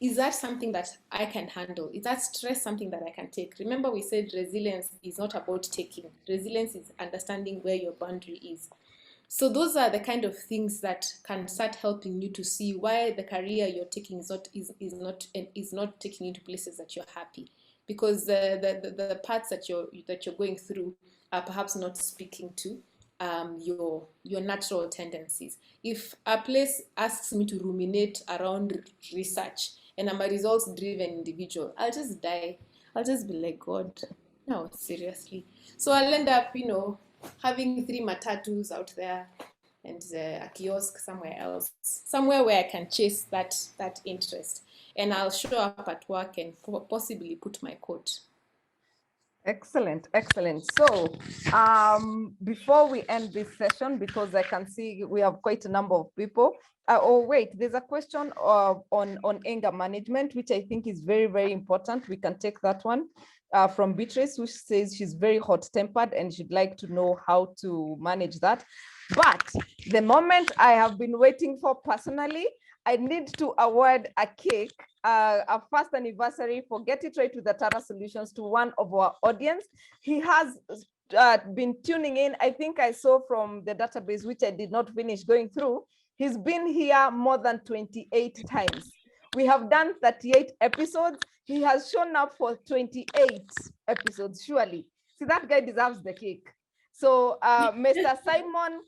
Is that something that I can handle? Is that stress something that I can take? Remember, we said resilience is not about taking. Resilience is understanding where your boundary is. So those are the kind of things that can start helping you to see why the career you're taking is not taking you to places that you're happy, because the parts that you're going through are perhaps not speaking to your natural tendencies. If a place asks me to ruminate around research and I'm a results-driven individual, I'll just die. I'll just be like, God, no, seriously. So I'll end up, having 3 matatus out there and a kiosk somewhere else, somewhere where I can chase that interest, and I'll show up at work and possibly put my coat. Excellent, excellent. So before we end this session, because I can see we have quite a number of people. Wait, there's a question on anger management, which I think is very, very important. We can take that one from Beatrice, which says she's very hot-tempered and she'd like to know how to manage that. But the moment I have been waiting for personally, I need to award a cake, a first anniversary for Get It Right with the Tara Solutions to one of our audience. He has been tuning in. I think I saw from the database, which I did not finish going through. He's been here more than 28 times. We have done 38 episodes. He has shown up for 28 episodes, surely. See, that guy deserves the cake. So Mr. Simon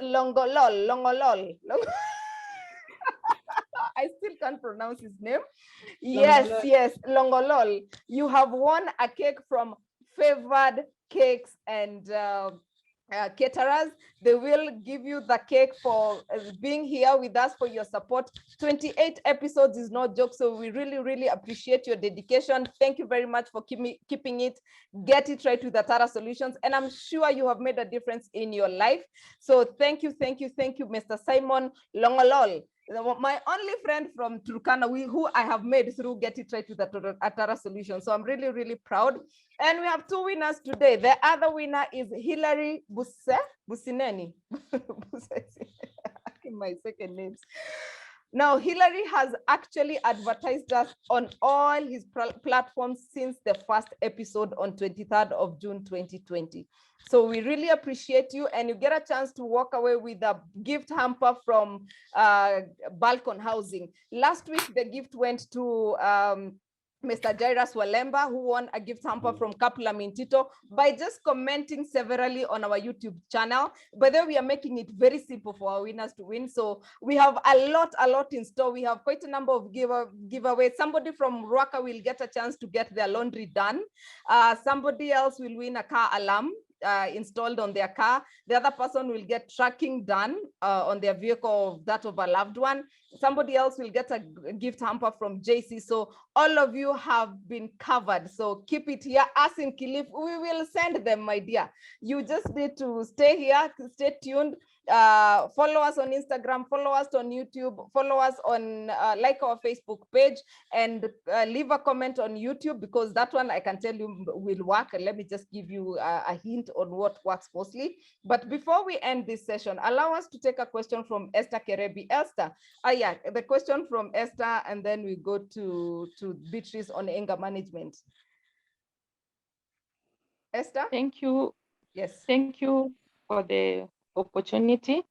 Longolol. I still can't pronounce his name. Longolol. Yes, Longolol. You have won a cake from Favored Cakes and caterers. They will give you the cake for being here with us, for your support. 28 episodes is no joke, so we really, really appreciate your dedication. Thank you very much for keeping it. Get It Right with the Tara Solutions, and I'm sure you have made a difference in your life. So thank you, Mr. Simon Longolol, my only friend from Turkana, who I have made through Get It Right with the Tara Solutions. So I'm really, really proud. And we have 2 winners today. The other winner is Hilary Busineni. My second names. Now, Hilary has actually advertised us on all his platforms since the first episode on 23rd of June, 2020. So we really appreciate you, and you get a chance to walk away with a gift hamper from Balcon Housing. Last week, the gift went to Mr. Jairus Walemba, who won a gift hamper from Kapula Mintito by just commenting severally on our YouTube channel. But then we are making it very simple for our winners to win. So we have a lot in store. We have quite a number of giveaways. Somebody from Ruaka will get a chance to get their laundry done. Somebody else will win a car alarm. installed on their car. The other person will get tracking done on their vehicle, that of a loved one. Somebody else will get a gift hamper from JC. So all of you have been covered. So keep it here. Us in Kilifi, we will send them, my dear. You just need to stay here, stay tuned. Follow us on Instagram, follow us on YouTube, follow us on like our Facebook page, and leave a comment on YouTube, because that one I can tell you will work. Let me just give you a hint on what works mostly. But before we end this session, allow us to take a question from Esther Kerebi. Esther, yeah, the question from Esther, and then we go to Beatrice on anger management. Esther? Thank you. Yes. Thank you for the opportunity.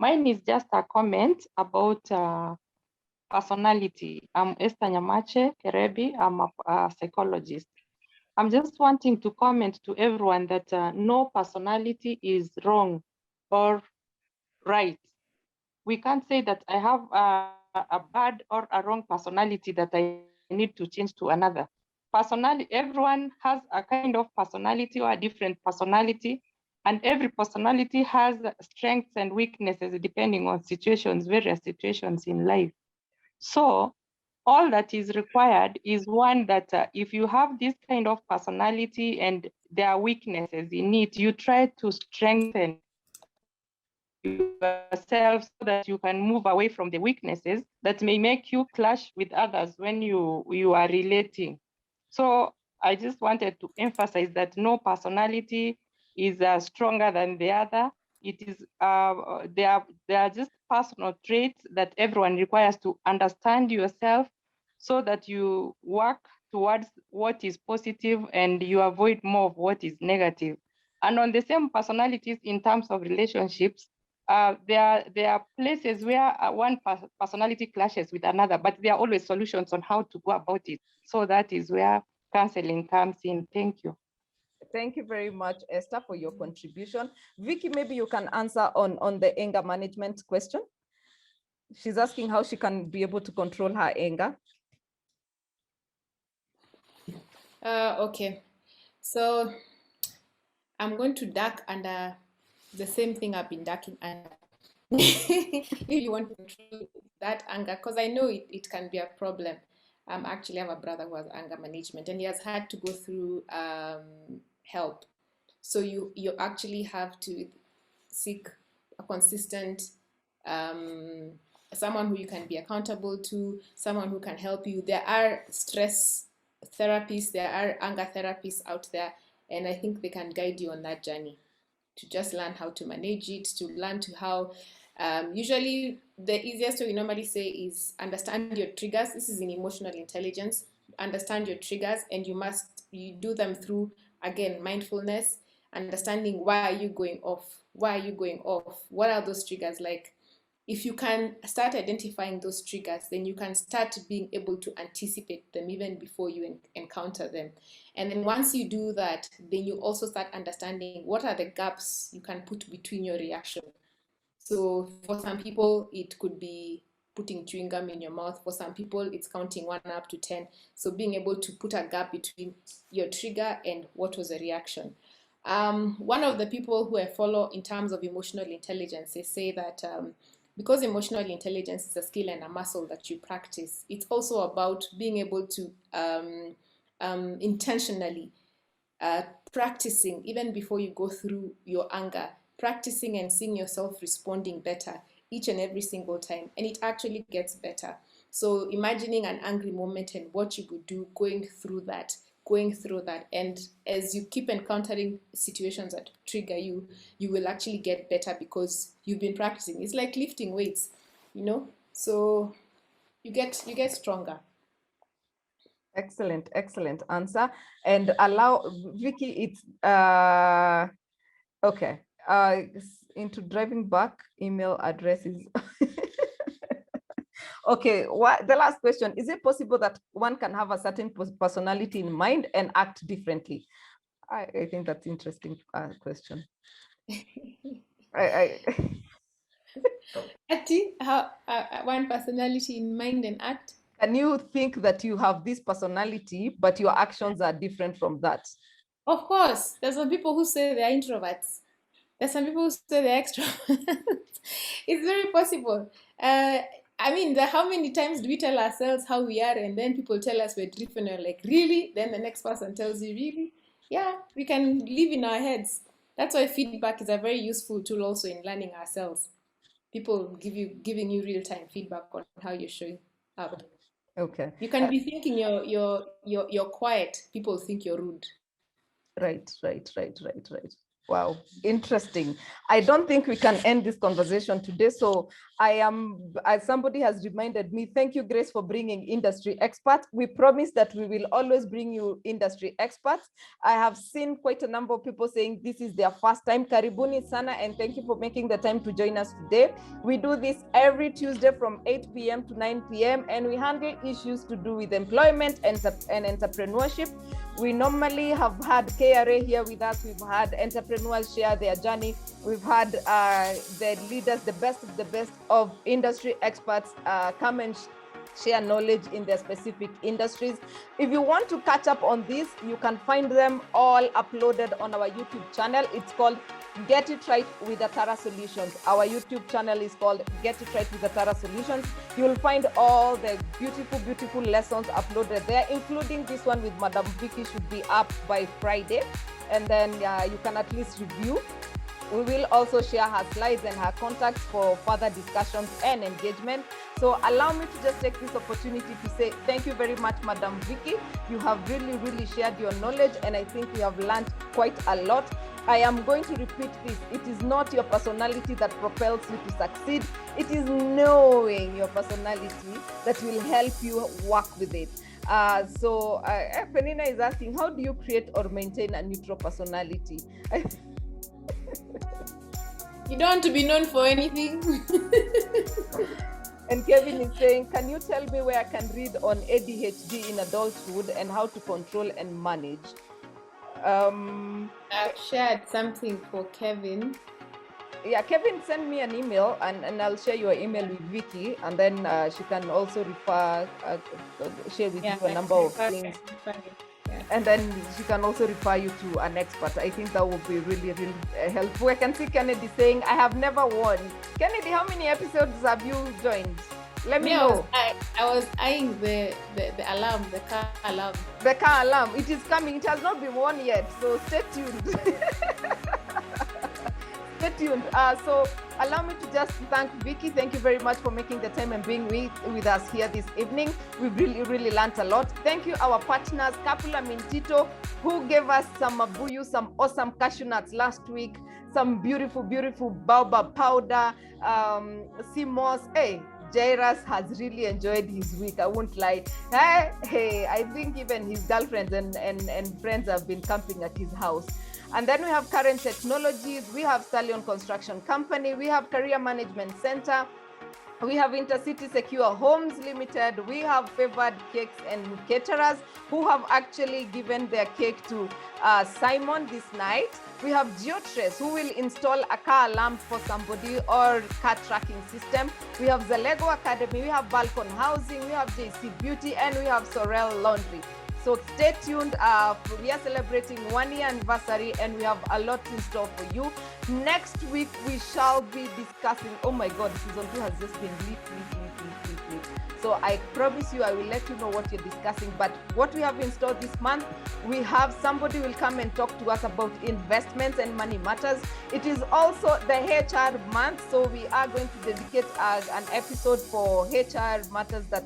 Mine is just a comment about personality. I'm Esther Nyamache Kerebi. I'm a psychologist. I'm just wanting to comment to everyone that no personality is wrong or right. We can't say that I have a bad or a wrong personality that I need to change to another. Personality, everyone has a kind of personality or a different personality, and every personality has strengths and weaknesses depending on situations, various situations in life. So all that is required is one that if you have this kind of personality and there are weaknesses in it, you try to strengthen yourself so that you can move away from the weaknesses that may make you clash with others when you are relating. So I just wanted to emphasize that no personality is stronger than the other. It is they are just personal traits that everyone requires to understand yourself so that you work towards what is positive and you avoid more of what is negative. And on the same personalities in terms of relationships, there are places where one personality clashes with another, but there are always solutions on how to go about it. So that is where counseling comes in. Thank you. Thank you very much, Esther, for your contribution. Vicky, maybe you can answer on the anger management question. She's asking how she can be able to control her anger. Okay, so I'm going to duck under the same thing I've been ducking under. If you want to control that anger, because I know it can be a problem. Actually, I have a brother who has anger management, and he has had to go through help. So you actually have to seek a consistent someone who you can be accountable to, someone who can help you. There are stress therapists, there are anger therapists out there, and I think they can guide you on that journey to just learn how to manage it, to learn to how usually the easiest way we normally say is understand your triggers. This is in emotional intelligence. Understand your triggers, and you do them through, again, mindfulness, understanding why are you going off, what are those triggers like. If you can start identifying those triggers, then you can start being able to anticipate them even before you encounter them. And then once you do that, then you also start understanding what are the gaps you can put between your reaction. So for some people, it could be putting chewing gum in your mouth. For some people, it's counting 1 up to 10. So being able to put a gap between your trigger and what was the reaction. One of the people who I follow in terms of emotional intelligence, they say that because emotional intelligence is a skill and a muscle that you practice, it's also about being able to intentionally practicing even before you go through your anger, practicing and seeing yourself responding better each and every single time, and it actually gets better. So imagining an angry moment and what you would do going through that, and as you keep encountering situations that trigger you, you will actually get better because you've been practicing. It's like lifting weights, so you get stronger. Excellent answer. And allow Vicky, it's okay, into driving back, email addresses. Okay, the last question, is it possible that one can have a certain personality in mind and act differently? I think that's interesting question. Ati, how one personality in mind and act? Can you think that you have this personality, but your actions are different from that? Of course, there's some people who say they're introverts. There's some people who say they're extroverts. It's very possible. Uh, I mean, how many times do we tell ourselves how we are, and then people tell us we're different, and we're like, really? Then the next person tells you, really? Yeah, we can live in our heads. That's why feedback is a very useful tool also in learning ourselves. People giving you real time feedback on how you're showing up. Okay. You can be thinking you're quiet. People think you're rude. Right. Wow, interesting. I don't think we can end this conversation today. So as somebody has reminded me, thank you, Grace, for bringing industry experts. We promise that we will always bring you industry experts. I have seen quite a number of people saying this is their first time. Karibuni sana, and thank you for making the time to join us today. We do this every Tuesday from 8 p.m. to 9 p.m. and we handle issues to do with employment and entrepreneurship. We normally have had KRA here with us. We've had entrepreneurs share their journey. We've had the leaders, the best of industry experts come and share knowledge in their specific industries. If you want to catch up on this, you can find them all uploaded on our YouTube channel. It's called Get It Right with Atara Solutions. Our YouTube channel is called Get It Right with Atara Solutions. You will find all the beautiful lessons uploaded there, including this one with Madam Vicky should be up by Friday. And then you can at least review. We will also share her slides and her contacts for further discussions and engagement. So allow me to just take this opportunity to say thank you very much, Madam Vicky. You have really shared your knowledge, and I think we have learned quite a lot. I am going to repeat this. It is not your personality that propels you to succeed. It is knowing your personality that will help you work with it. Penina is asking, how do you create or maintain a neutral personality? You don't want to be known for anything. And Kevin is saying, can you tell me where I can read on ADHD in adulthood and how to control and manage? I've shared something for Kevin. Yeah, Kevin, send me an email and I'll share your email with Vicky, and then she can also share with you a number of things. Yeah. And then she can also refer you to an expert. I think that would be really helpful. I can see Kennedy saying, I have never won. Kennedy, how many episodes have you joined? Let me know. I was eyeing the alarm, the car alarm. The car alarm. It is coming. It has not been won yet. So stay tuned. Stay tuned. So allow me to just thank Vicky. Thank you very much for making the time and being with us here this evening. We've really learned a lot. Thank you, our partners, Kapula Mintito, who gave us some mabuyu, some awesome cashew nuts last week, some beautiful baobab powder, Simos. Hey, Jairus has really enjoyed his week. I won't lie. Hey, I think even his girlfriends and friends have been camping at his house. And then we have Current Technologies, we have Stallion Construction Company, we have Career Management Center, we have Intercity Secure Homes Limited, we have Favored Cakes and Caterers, who have actually given their cake to Simon this night. We have Geotrace, who will install a car alarm for somebody or car tracking system. We have Zalego Academy, we have Balcon Housing, we have JC Beauty, and we have Sorel Laundry. So stay tuned. We are celebrating 1 year anniversary and we have a lot in store for you. Next week, we shall be discussing, oh my God, season 2 has just been lit. So I promise you, I will let you know what you're discussing. But what we have in store this month, we have somebody will come and talk to us about investments and money matters. It is also the HR month. So we are going to dedicate an episode for HR matters that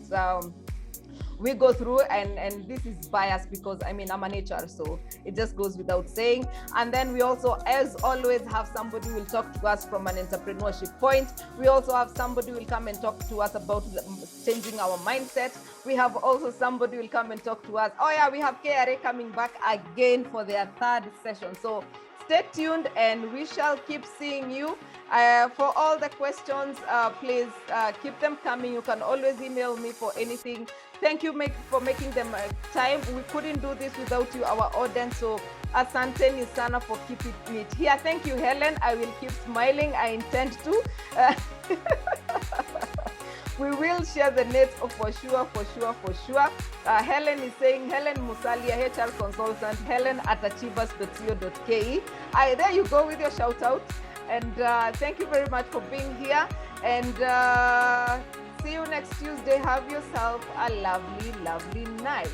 we go through, and this is biased because I'm an HR, so it just goes without saying. And then we also, as always, have somebody who will talk to us from an entrepreneurship point. We also have somebody who will come and talk to us about changing our mindset. We have also somebody who will come and talk to us. Oh yeah, we have KRA coming back again for their 3rd session. So stay tuned and we shall keep seeing you. For all the questions, please keep them coming. You can always email me for anything. Thank you for making them time. We couldn't do this without you, our audience. So asante sana for keeping it here. Thank you, Helen. I will keep smiling. I intend to. We will share the net for sure. Helen is saying, Helen Musalia, HR consultant, helen@achievers.co.ke. There you go with your shout out. And thank you very much for being here. And see you next Tuesday. Have yourself a lovely, lovely night.